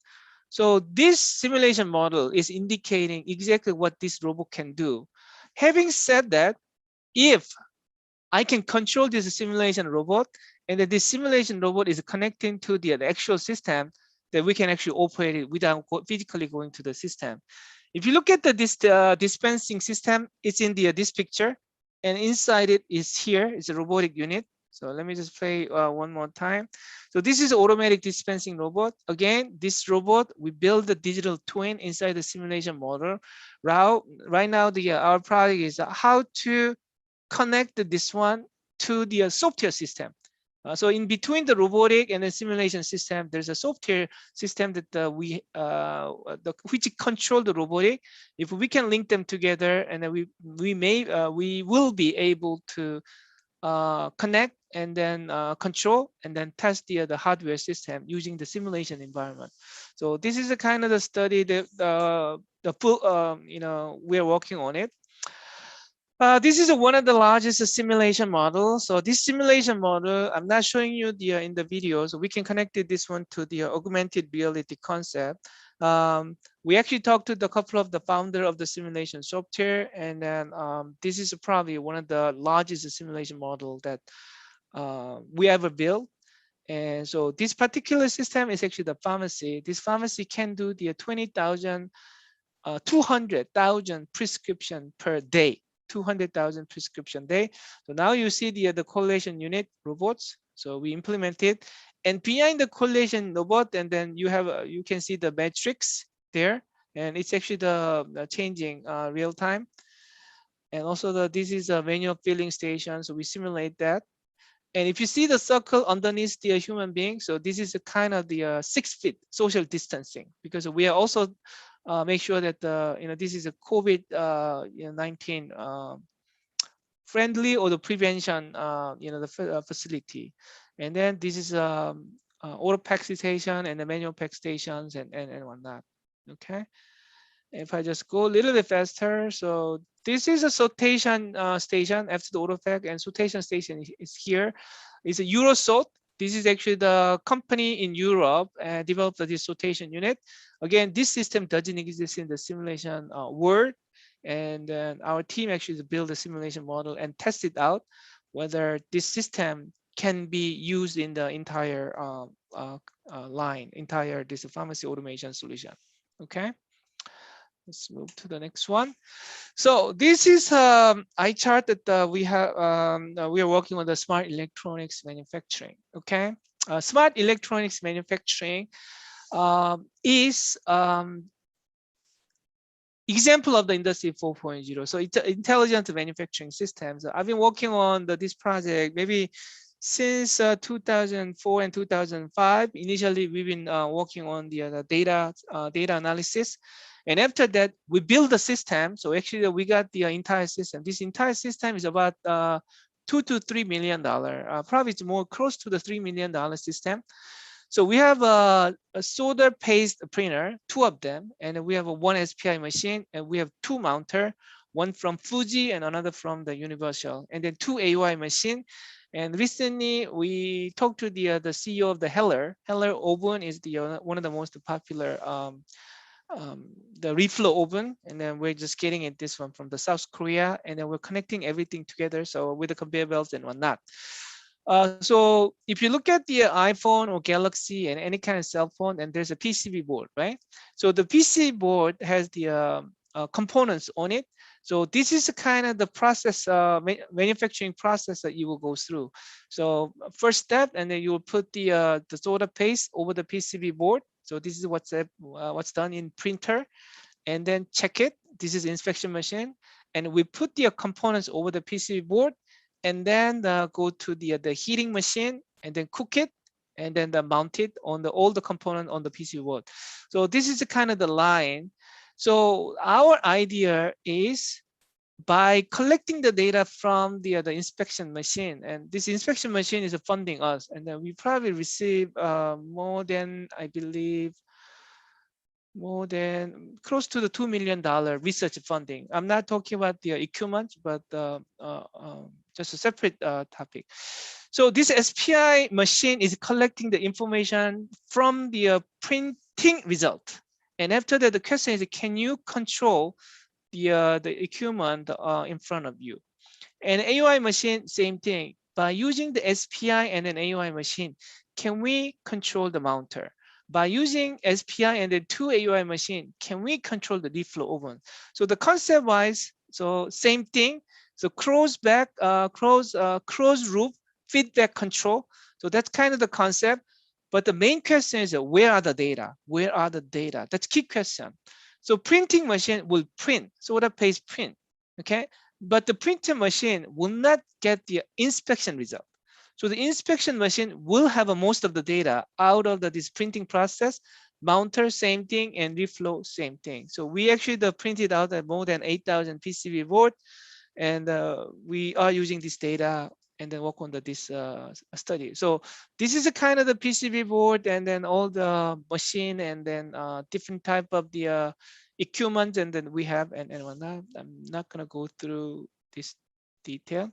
So this simulation model is indicating exactly what this robot can do. Having said that, if I can control this simulation robot, and that this simulation robot is connecting to the actual system, that we can actually operate it without physically going to the system. If you look at this dispensing system, it's in this picture, and inside it is here is a robotic unit. So let me just play one more time. So this is automatic dispensing robot. Again, this robot, we build the digital twin inside the simulation model. Right now, our project is how to connect this one to the software system. So in between the robotic and the simulation system, there's a software system that which control the robotic. If we can link them together, and then we will be able to connect and then control and then test the hardware system using the simulation environment. So this is a kind of the study that the full we are working on it. This is one of the largest simulation models. So this simulation model, I'm not showing you in the video, so we can connect this one to the augmented reality concept. We actually talked to the couple of the founder of the simulation software, and then this is probably one of the largest simulation model that we ever built. And so this particular system is actually the pharmacy. This pharmacy can do the 200,000 prescription per day. 200,000 prescription day. So now you see the collation unit robots. So we implemented, and behind the collation robot, and then you can see the metrics there, and it's actually the changing real time. And also this is a manual filling station. So we simulate that. And if you see the circle underneath the human being, so this is a kind of the 6 feet social distancing, because we are also make sure that this is a COVID-19 friendly, or the prevention the facility. And then this is auto pack station and the manual pack stations and whatnot. Okay. If I just go a little bit faster, so this is a sortation station after the auto pack, and sortation station is here. It's a Eurosort. This is actually the company in Europe developed this sortation unit. Again, this system doesn't exist in the simulation world. And then our team actually built a simulation model and test it out whether this system can be used in the entire line, this pharmacy automation solution. Okay. Let's move to the next one. So this is eye chart that we have. We are working on the smart electronics manufacturing. Okay, smart electronics manufacturing. is example of the industry 4.0. So it's intelligent manufacturing systems. I've been working on this project maybe since 2004 and 2005. Initially, we've been working on the data analysis. And after that, we build the system. So actually, we got the entire system. This entire system is about $2 to $3 million. Probably it's more close to the $3 million system. So we have a solder paste printer, 2 of them, and we have a 1 SPI machine, and we have 2 mounter, one from Fuji and another from the Universal, and then 2 AOI machine. And recently we talked to the CEO of the Heller. Heller oven is the one of the most popular the reflow oven, and then we're just getting it this one from the South Korea, and then we're connecting everything together, so with the conveyor belts and whatnot. So if you look at the iPhone or Galaxy and any kind of cell phone, and there's a PCB board, right? So the PCB board has the components on it. So this is kind of the process, manufacturing process that you will go through. So first step, and then you will put the solder paste over the PCB board. So this is what's done in printer, and then check it. This is inspection machine, and we put the components over the PCB board, and then go to the heating machine, and then cook it, and then mount it on all the component on the PCB board. So this is kind of the line. So our idea is by collecting the data from the inspection machine, and this inspection machine is funding us, and then we probably receive more than, I believe, more than close to the $2 million research funding. I'm not talking about the equipment, but just a separate topic. So this SPI machine is collecting the information from the printing result. And after that, the question is, can you control the equipment in front of you? And AOI machine, same thing. By using the SPI and an AOI machine, can we control the mounter? By using SPI and the 2 AOI machine, can we control the reflow oven? So the concept wise, so same thing. So closed loop feedback control. So that's kind of the concept. But the main question is, where are the data? Where are the data? That's key question. So printing machine will print, solder paste print, okay? But the printer machine will not get the inspection result. So the inspection machine will have most of the data out of this printing process. Mounter, same thing, and reflow, same thing. So we actually printed out more than 8,000 PCB board, and we are using this data and then work on this study. So this is a kind of the PCB board, and then all the machine, and then different type of the equipment, and then we have and whatnot. I'm not gonna go through this detail.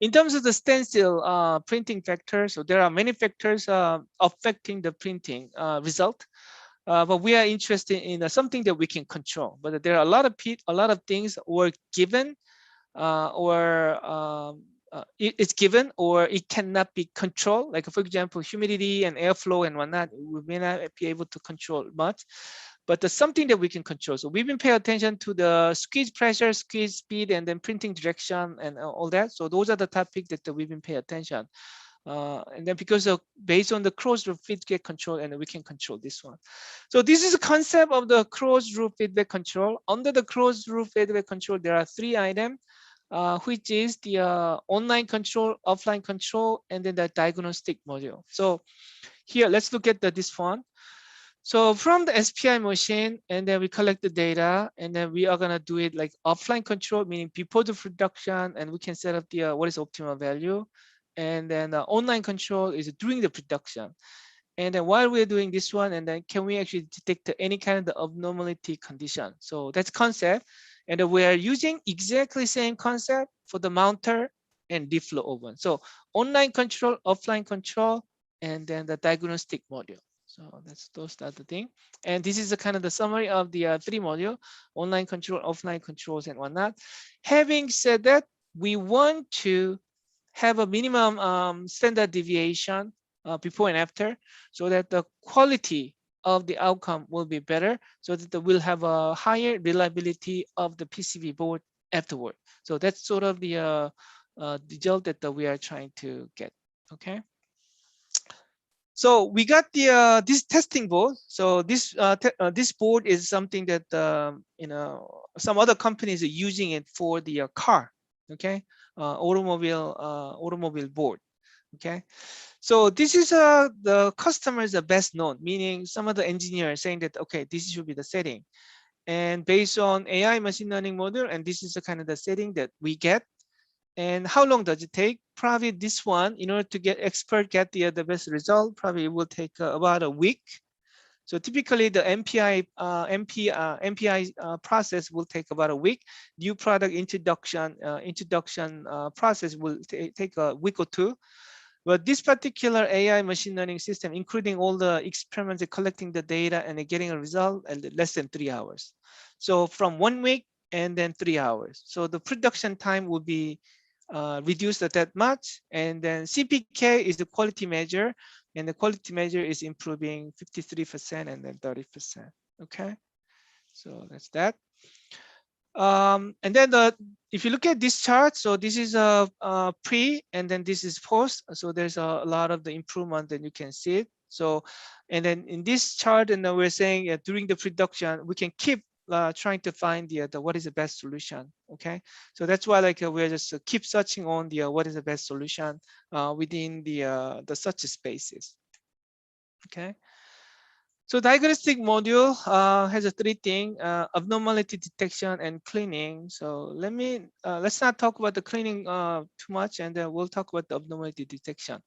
In terms of the stencil printing factors, so there are many factors affecting the printing result. But we are interested in something that we can control. But there are a lot of things were given, it's given, or it cannot be controlled. Like for example, humidity and airflow and whatnot, we may not be able to control much. But there's something that we can control. So we've been paying attention to the squeeze pressure, squeeze speed, and then printing direction and all that. So those are the topics that we've been paying attention. And then because of based on the closed loop feedback control, and we can control this one. So this is a concept of the closed loop feedback control. Under the closed loop feedback control, there are 3 items, which is the online control, offline control, and then the diagnostic module. So here, let's look at this one. So from the SPI machine, and then we collect the data, and then we are gonna do it like offline control, meaning before the production, and we can set up the what is optimal value. And then online control is during the production. And then while we're doing this one, and then can we actually detect any kind of the abnormality condition? So that's concept. And we are using exactly same concept for the mounter and reflow oven. So online control, offline control, and then the diagnostic module. So those are the thing. And this is the kind of the summary of the 3 module, online control, offline controls, and whatnot. Having said that, we want to have a minimum standard deviation before and after, so that the quality of the outcome will be better, so that we'll have a higher reliability of the PCB board afterward. So that's sort of the result that we are trying to get. Okay. So we got the this testing board. So this this board is something that you know, some other companies are using it for the car, okay, automobile board, okay. So this is the customers are best known, meaning some of the engineers saying that, okay, this should be the setting, and based on AI machine learning model, and this is the kind of the setting that we get. And how long does it take? Probably this one, in order to get the best result, probably it will take about a week. So typically the MPI process will take about a week. New product introduction process will take a week or two. But this particular AI machine learning system, including all the experiments, collecting the data and getting a result in less than 3 hours. So from 1 week and then 3 hours. So the production time will be reduced that much. And then CPK is the quality measure, and the quality measure is improving 53% and then 30%. Okay, so that's that. And then if you look at this chart, so this is a pre, and then this is post. So there's a lot of the improvement that you can see it. So, and then in this chart, and then we're saying during the production, we can keep trying to find the what is the best solution. Okay, so that's why like we're just keep searching on the what is the best solution within the search spaces. Okay. So diagnostic module has a 3 things: abnormality detection and cleaning. So let's not talk about the cleaning too much, and then we'll talk about the abnormality detection.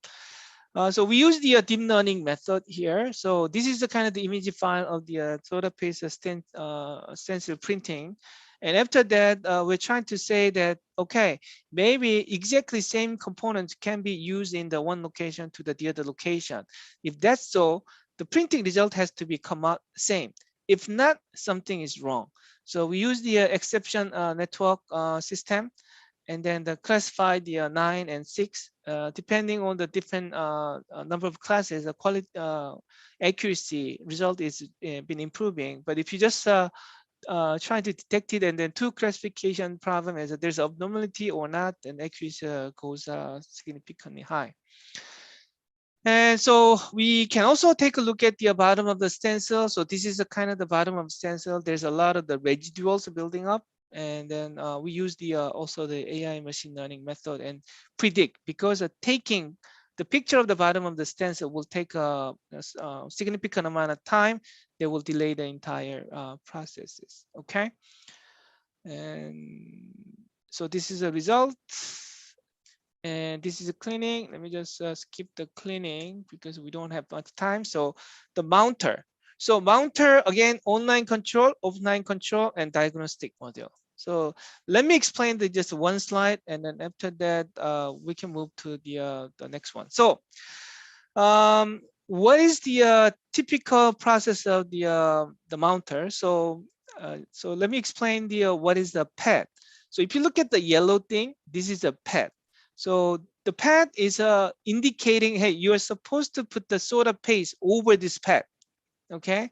So we use the deep learning method here. So this is the kind of the image file of the soda paste stencil printing. And after that, we're trying to say that, okay, maybe exactly same components can be used in the one location to the other location. If that's so, the printing result has to be come out same. If not, something is wrong. So we use the exception network system, and then classify the 9 and 6 depending on the different number of classes. The quality accuracy result is been improving. But if you just trying to detect it, and then 2 classification problem is that there's abnormality or not, and accuracy goes significantly high. And so we can also take a look at the bottom of the stencil. So this is the kind of the bottom of the stencil. There's a lot of the residuals building up. And then we use the also the AI machine learning method and predict, because taking the picture of the bottom of the stencil will take a significant amount of time. They will delay the entire processes. Okay. And so this is a result. And this is a cleaning. Let me just skip the cleaning because we don't have much time. So the mounter. So mounter, again, online control, offline control, and diagnostic module. So let me explain just one slide, and then after that, we can move to the next one. So what is the typical process of the mounter? So so let me explain the what is the pad. So if you look at the yellow thing, this is a pad. So the pad is indicating, hey, you are supposed to put the soda paste over this pad, okay?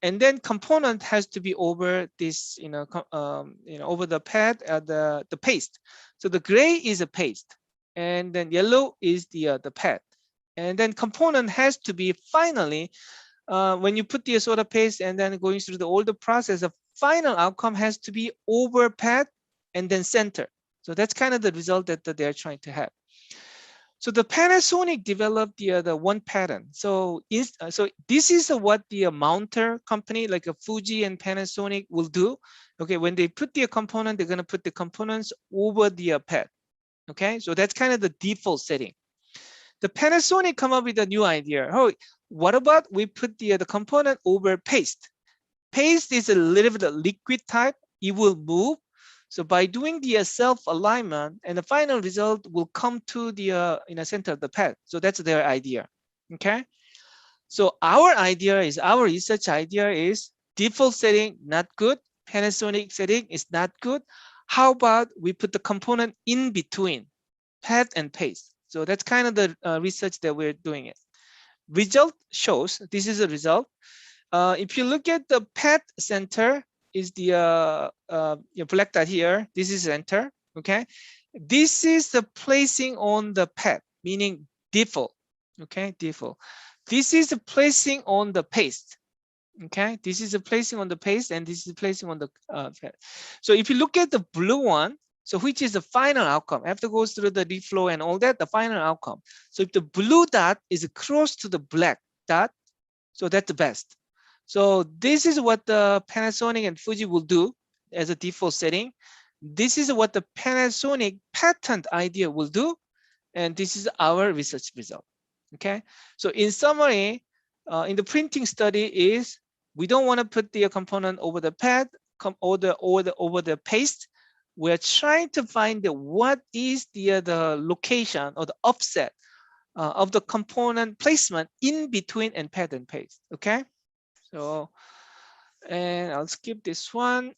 And then component has to be over this, over the pad, the paste. So the gray is a paste, and then yellow is the pad. And then component has to be finally, when you put the soda paste and then going through all the process, the final outcome has to be over pad and then center. So that's kind of the result that they're trying to have. So the Panasonic developed the one pattern. So this is what the mounter company like a Fuji and Panasonic will do. Okay, when they put the component, they're gonna put the components over the pad. Okay, so that's kind of the default setting. The Panasonic come up with a new idea. Oh, what about we put the component over paste? Paste is a little bit of liquid type. It will move. So by doing the self-alignment, and the final result will come to the center of the pad. So that's their idea. Okay. So our research idea is default setting not good. Panasonic setting is not good. How about we put the component in between pad and paste? So that's kind of the research that we're doing it. Result shows, this is a result. If you look at the pad center is the black dot here. This is center. Okay, this is the placing on the pad, meaning default. Okay, default. This is the placing on the paste. Okay, this is the placing on the paste, and this is placing on the pad. So if you look at the blue one, so which is the final outcome after goes through the reflow and all that, the final outcome. So if the blue dot is close to the black dot, so that's the best. So this is what the Panasonic and Fuji will do as a default setting. This is what the Panasonic patent idea will do. And this is our research result. Okay. So in summary, in the printing study is we don't want to put the component over the pad over the paste. We're trying to find what is the location or the offset of the component placement in between and pad and paste. Okay. So, and I'll skip this one.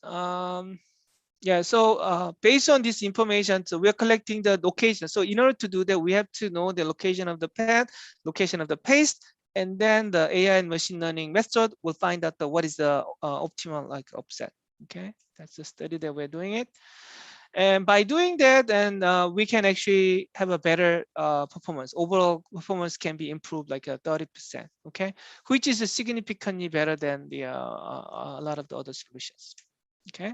Yeah, so based on this information, so we're collecting the location. So in order to do that, we have to know the location of the pad, location of the paste, and then the AI and machine learning method will find out what is the optimal like offset. Okay, that's the study that we're doing it. And by doing that, then we can actually have a better performance. Overall performance can be improved like a 30%. Okay, which is significantly better than the a lot of the other solutions. Okay.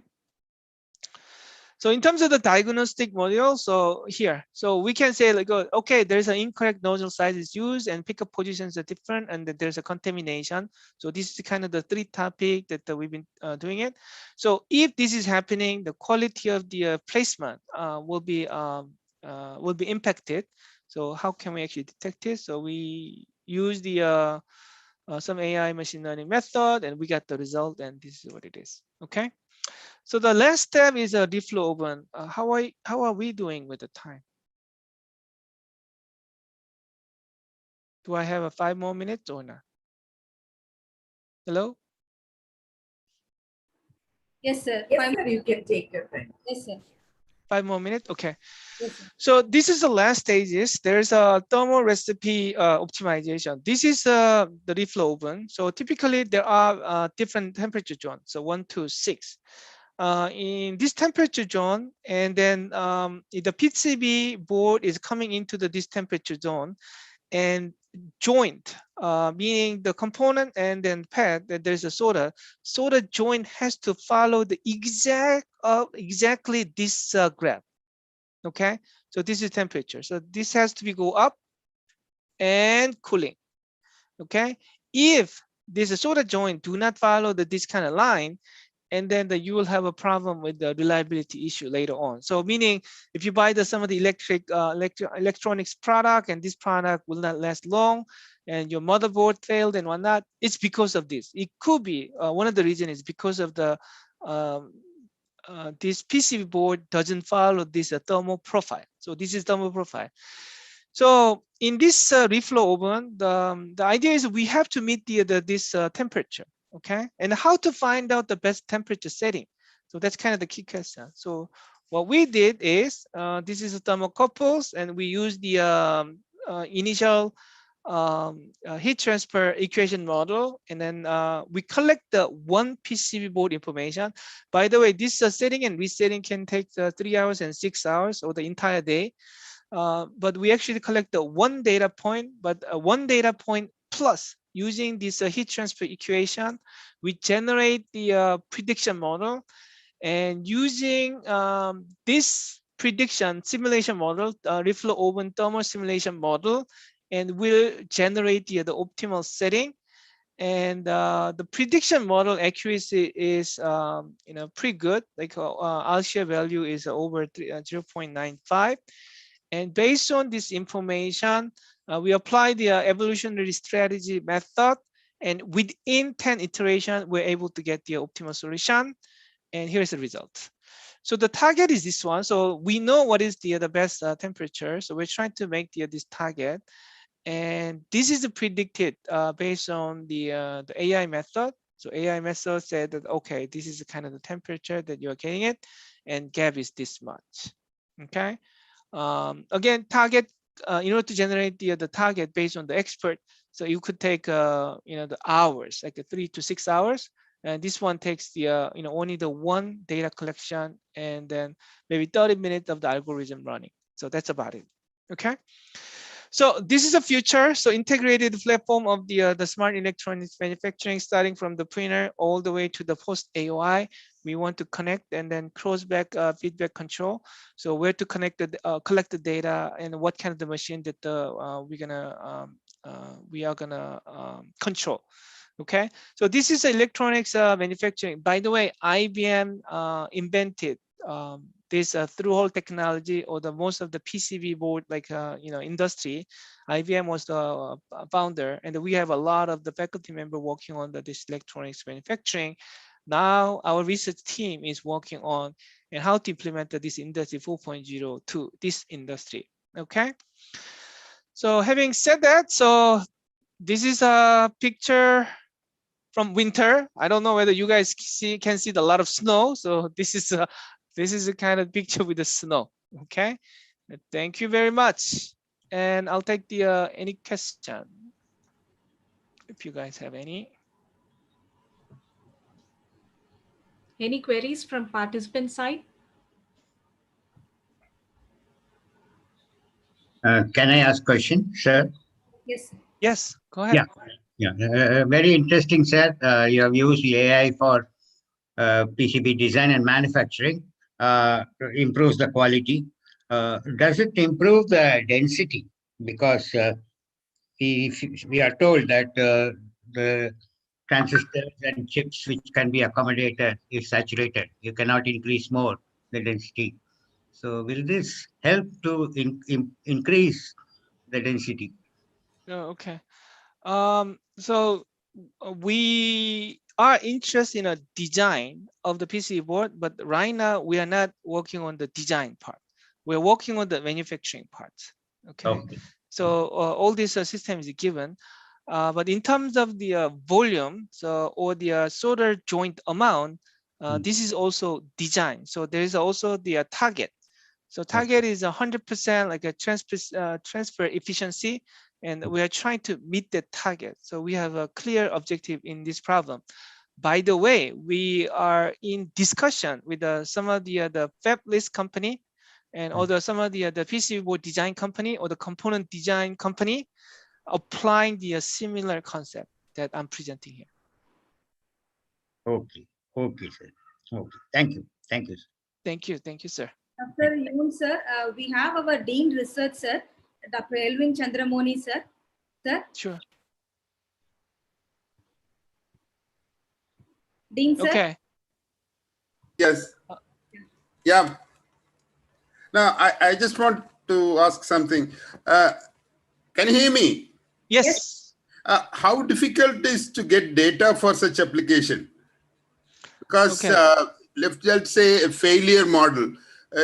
So in terms of the diagnostic module, so here, so we can say like, okay, there's an incorrect nozzle size is used and pickup positions are different, and that there's a contamination. So this is kind of the three topic that we've been doing it. So if this is happening, the quality of the placement will be impacted. So how can we actually detect it? So we use the some AI machine learning method, and we got the result, and this is what it is. Okay. So the last step is a reflow oven. How are we doing with the time? Do I have a 5 more minutes or not? Hello? Yes, sir. Yes, sir, you can take your time. Yes, sir. 5 more minutes. Okay. Yes, sir. So this is the last stages. There's a thermal recipe optimization. This is the reflow oven. So typically there are different temperature zones. So 1 to 6. In this temperature zone, and then the PCB board is coming into this temperature zone, and joint, meaning the component and then pad, that there's a solder joint has to follow the exactly this graph. Okay, so this is temperature. So this has to be go up and cooling. Okay, if this solder joint do not follow this kind of line, and then you will have a problem with the reliability issue later on. So meaning if you buy some of the electronics product, and this product will not last long, and your motherboard failed and whatnot, it's because of this. It could be one of the reasons is because of the this PCB board doesn't follow this thermal profile. So this is thermal profile. So in this reflow oven, the idea is we have to meet this temperature. Okay, and how to find out the best temperature setting. So that's kind of the key question. So what we did is this is a thermocouples, and we use the initial heat transfer equation model, and then we collect the one PCB board information. By the way, this setting and resetting can take 3 hours and 6 hours or the entire day. But we actually collect the one data point, but one data point plus using this heat transfer equation, we generate the prediction model, and using this prediction simulation model, reflow oven thermal simulation model, and we'll generate the optimal setting. And the prediction model accuracy is pretty good. Like Alshia value is over 0.95. And based on this information, we apply the evolutionary strategy method, and within 10 iterations, we're able to get the optimal solution. And here's the result. So the target is this one. So we know what is the best temperature. So we're trying to make this target. And this is predicted based on the AI method. So AI method said that, okay, this is the kind of the temperature that you're getting it, and gap is this much. Okay. Again, target, in order to generate the target based on the expert, so you could take the hours, like 3 to 6 hours, and this one takes the only the one data collection, and then maybe 30 minutes of the algorithm running. So that's about it. Okay. So this is a future. So integrated platform of the smart electronics manufacturing, starting from the printer all the way to the post AOI. We want to connect and then cross back feedback control. So where to connect the collect the data and what kind of the machine that we are gonna control. Okay, so this is electronics manufacturing. By the way, IBM invented this through-hole technology, or the most of the PCB board, like industry. IBM was the founder, and we have a lot of the faculty member working on this electronics manufacturing. Now our research team is working on and how to implement this industry 4.0 to this industry. Okay. So having said that, so this is a picture from winter. I don't know whether you guys can see a lot of snow. So this is a kind of picture with the snow. Okay. Thank you very much. And I'll take the any question if you guys have any. Any queries from participant side? Can I ask question, sir? Yes. Yes, go ahead. Yeah. Very interesting, sir. You have used AI for PCB design and manufacturing. Improves the quality. Does it improve the density? Because we are told that the transistors and chips which can be accommodated is saturated. You cannot increase more the density. So will this help to increase the density? Oh, okay. So we are interested in a design of the PCB board, but right now we are not working on the design part. We're working on the manufacturing part. Okay. Okay. So all this system is given, but in terms of the volume, so or the solder joint amount, this is also design. So there is also the target. So target is 100% like a transfer efficiency, and we are trying to meet that target. So we have a clear objective in this problem. By the way, we are in discussion with some of the fabless company, and other some of the PCB board design company or the component design company, applying the similar concept that I'm presenting here. Okay. Okay, sir. Okay. Thank you. Thank you, sir. Thank you, sir. Dr. Yoon, sir, we have our Dean Research, sir, Dr. Elvin Chandramoni, sir. Sir? Sure. Dean, sir? Okay. Yes. Yeah. Now, I just want to ask something. Can you hear me? Yes. How difficult is to get data for such application? Because let's say a failure model.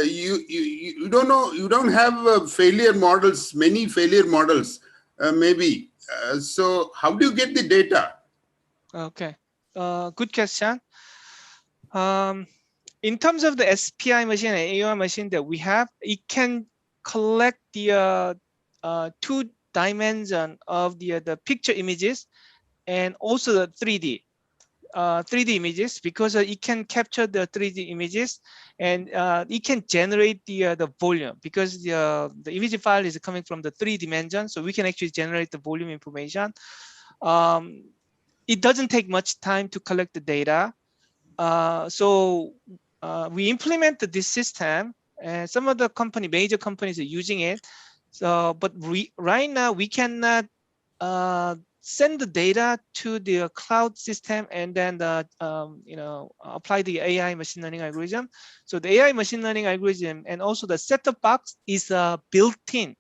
You don't know, you don't have failure models, many failure models, maybe. So how do you get the data? Okay. Good question. In terms of the SPI machine and AOI machine that we have, it can collect the two dimension of the picture images and also the 3D images, because it can capture the 3D images, and it can generate the volume, because the image file is coming from the 3 dimension, so we can actually generate the volume information. It doesn't take much time to collect the data. So we implemented this system, and some of the major companies are using it. So, but right now we cannot send the data to the cloud system and then apply the AI machine learning algorithm. So the AI machine learning algorithm and also the set-top box is built in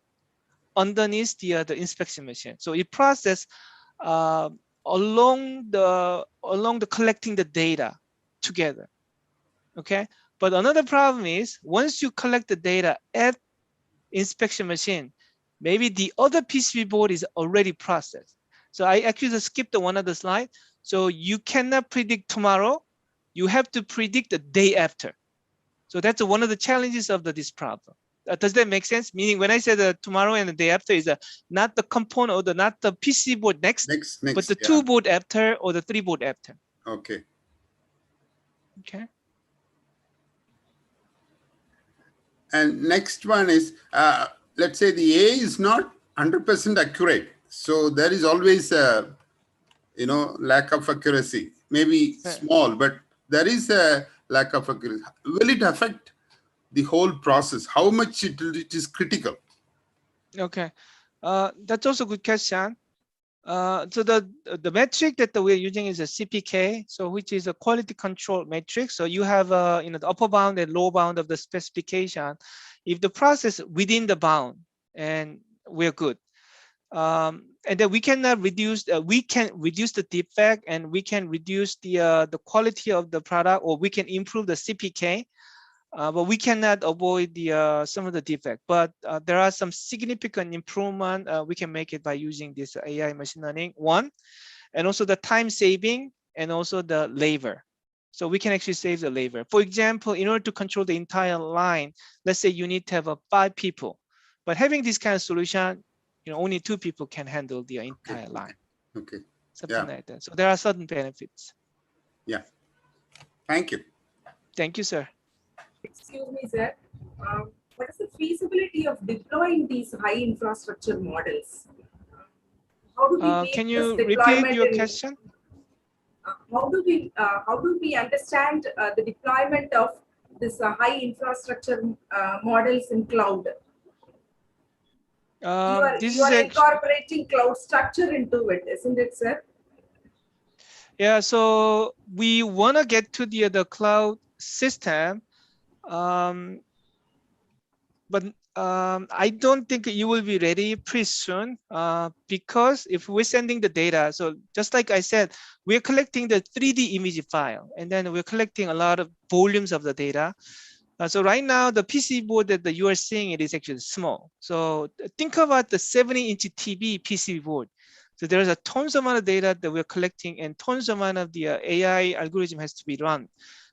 underneath the inspection machine. So it processes along the collecting the data together. Okay, but another problem is once you collect the data at inspection machine, maybe the other PCB board is already processed. So I actually just skipped the one other slide. So you cannot predict tomorrow. You have to predict the day after. So that's one of the challenges of this problem. Does that make sense? Meaning when I say the tomorrow and the day after is not the component or not the PC board next, but the 2 board after or the 3 board after. Okay. Okay. And next one is, let's say the A is not 100% accurate. So there is always a, lack of accuracy. Maybe small, but there is a lack of accuracy. Will it affect the whole process? How much it is critical? Okay, that's also a good question. So the metric that we're using is a CPK, so which is a quality control metric. So you have the upper bound and lower bound of the specification. If the process within the bound, and we're good. And then we can reduce. We can reduce the defect, and we can reduce the quality of the product, or we can improve the CPK. But we cannot avoid some of the defect. But there are some significant improvement we can make it by using this AI machine learning. One, and also the time saving, and also the labor. So we can actually save the labor. For example, in order to control the entire line, let's say you need to have 5 people, but having this kind of solution, only 2 people can handle the entire line. Okay. Something like that. So there are certain benefits. Yeah. Thank you. Thank you, sir. Excuse me, sir. What is the feasibility of deploying these high infrastructure models? How do we make Can this you repeat deployment your question? how do we understand the deployment of this high infrastructure models in cloud? You are incorporating cloud structure into it, isn't it, sir? Yeah, so we want to get to the cloud system, but I don't think you will be ready pretty soon, because if we're sending the data, so just like I said, we're collecting the 3D image file, and then we're collecting a lot of volumes of the data. So right now, the PC board that you are seeing, it is actually small. So think about the 70-inch TV PC board. So there's a tons amount of data that we're collecting, and tons amount of the AI algorithm has to be run.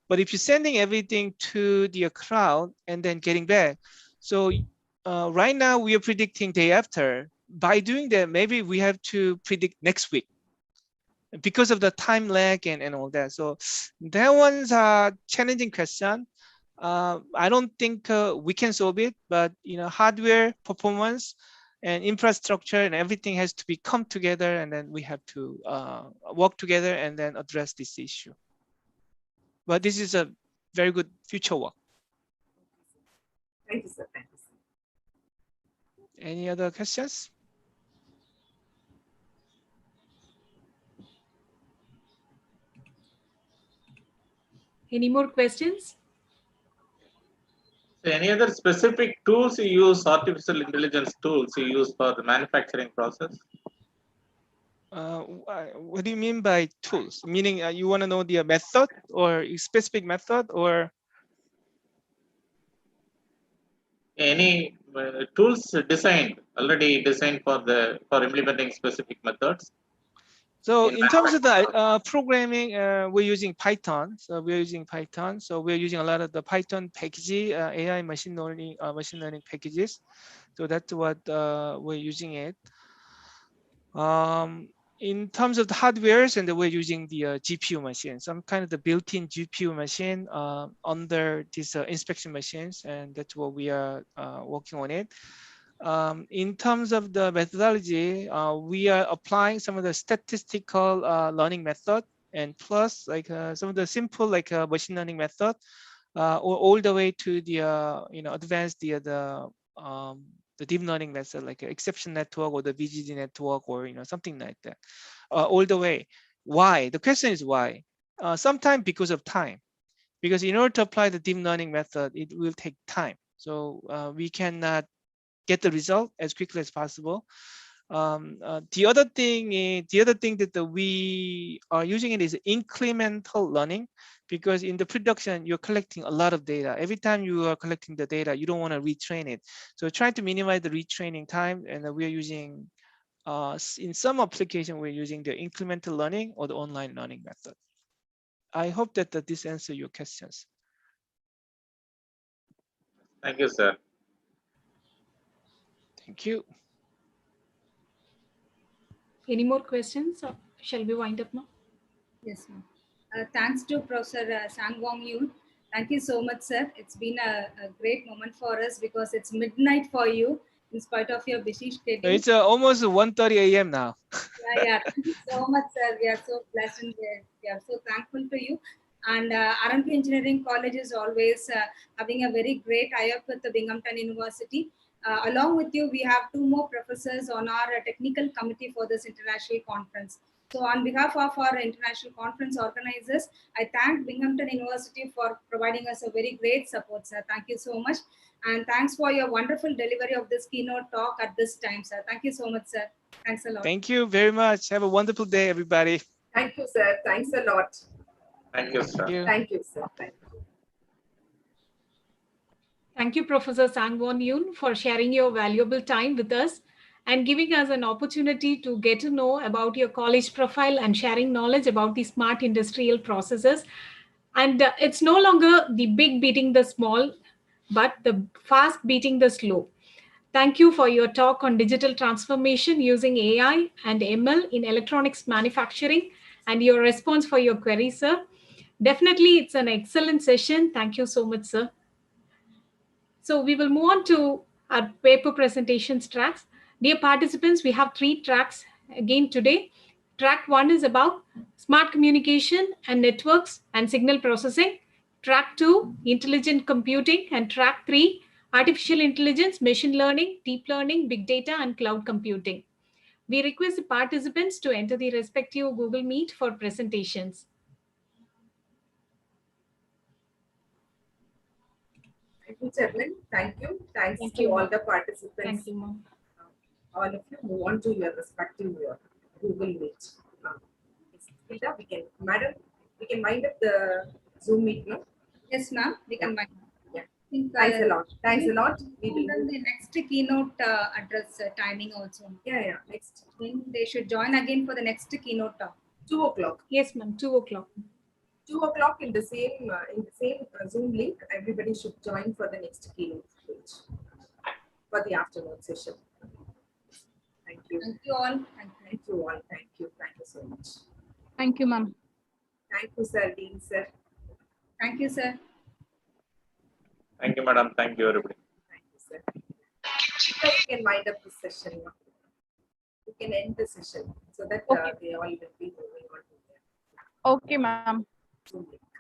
But if you're sending everything to the cloud and then getting back, so right now we are predicting day after. By doing that, maybe we have to predict next week because of the time lag and all that. So that one's a challenging question. I don't think we can solve it, but hardware performance and infrastructure and everything has to be come together, and then we have to work together and then address this issue. But this is a very good future work. Thank you, sir. Thank you, sir. Any other questions? Any more questions? So any other specific tools you use, artificial intelligence tools you use for the manufacturing process? What do you mean by tools? Meaning you want to know the method or a specific method, or? Any tools already designed for implementing specific methods? So in terms of the programming, we're using Python. So we're using Python. So we're using a lot of the Python packages, AI machine learning packages. So that's what we're using it. In terms of the hardwares, and we're using the GPU machine, some kind of the built-in GPU machine under these inspection machines, and that's what we are working on it. In terms of the methodology, we are applying some of the statistical learning method, and plus like some of the simple machine learning method, or all the way to the advanced the deep learning method like exception network or the VGD network, or something like that, all the way. Why? The question is why? Sometimes because of time, because in order to apply the deep learning method, it will take time. So we cannot get the result as quickly as possible. The other thing that we are using it is incremental learning, because in the production you're collecting a lot of data. Every time you are collecting the data, you don't want to retrain it. So trying to minimize the retraining time, and we are using in some application we're using the incremental learning or the online learning method. I hope that this answers your questions. Thank you, sir. Thank you. Any more questions, or shall we wind up now? Yes, ma'am. Thanks to Professor Sang-Wong Yoon. Thank you so much, sir. It's been a great moment for us because it's midnight for you in spite of your busy schedule. It's almost 1:30 a.m. now. Yeah. Thank you so much, sir. We are so blessed and we are so thankful to you. And R&P Engineering College is always having a very great tie-up with the Binghamton University. Along with you, we have 2 more professors on our technical committee for this international conference. So on behalf of our international conference organizers, I thank Binghamton University for providing us a very great support, sir. Thank you so much. And thanks for your wonderful delivery of this keynote talk at this time, sir. Thank you so much, sir. Thanks a lot. Thank you very much. Have a wonderful day, everybody. Thank you, sir. Thanks a lot. Thank you, sir. Thank you, sir. Thank you. Thank you, Professor Sangwon Yoon, for sharing your valuable time with us and giving us an opportunity to get to know about your college profile and sharing knowledge about the smart industrial processes. And it's no longer the big beating the small, but the fast beating the slow. Thank you for your talk on digital transformation using AI and ML in electronics manufacturing and your response for your query, sir. Definitely, it's an excellent session. Thank you so much, sir. So we will move on to our paper presentations tracks. Dear participants, we have 3 tracks again today. Track 1 is about smart communication and networks and signal processing. Track 2, intelligent computing. And track 3, artificial intelligence, machine learning, deep learning, big data, and cloud computing. We request the participants to enter the respective Google Meet for presentations. Thank you, Chairman. Thank you. Thanks Thank to you, all ma'am. the participants. Thank you, ma'am. All of you move on to your respective Google Meet. Hilda, Madam, we can wind up the Zoom meet now. Yes, ma'am. We can wind up. Yeah. Think, Thanks a lot. Thanks a lot. We will then the next keynote address timing also. Yeah. Next. I think they should join again for the next keynote talk. 2 o'clock. Yes, ma'am. 2 o'clock. 2 o'clock in the same Zoom link. Everybody should join for the next keynote page for the afternoon session. Thank you. Thank you all. Thank you all. Thank you. Thank you so much. Thank you, ma'am. Thank you, sir. Dean, sir. Thank you, sir. Thank you, madam. Thank you, everybody. Thank you, sir. You can wind up the session now. You can end the session so that Okay. they all will be moving on to their Okay, ma'am. Zoom link.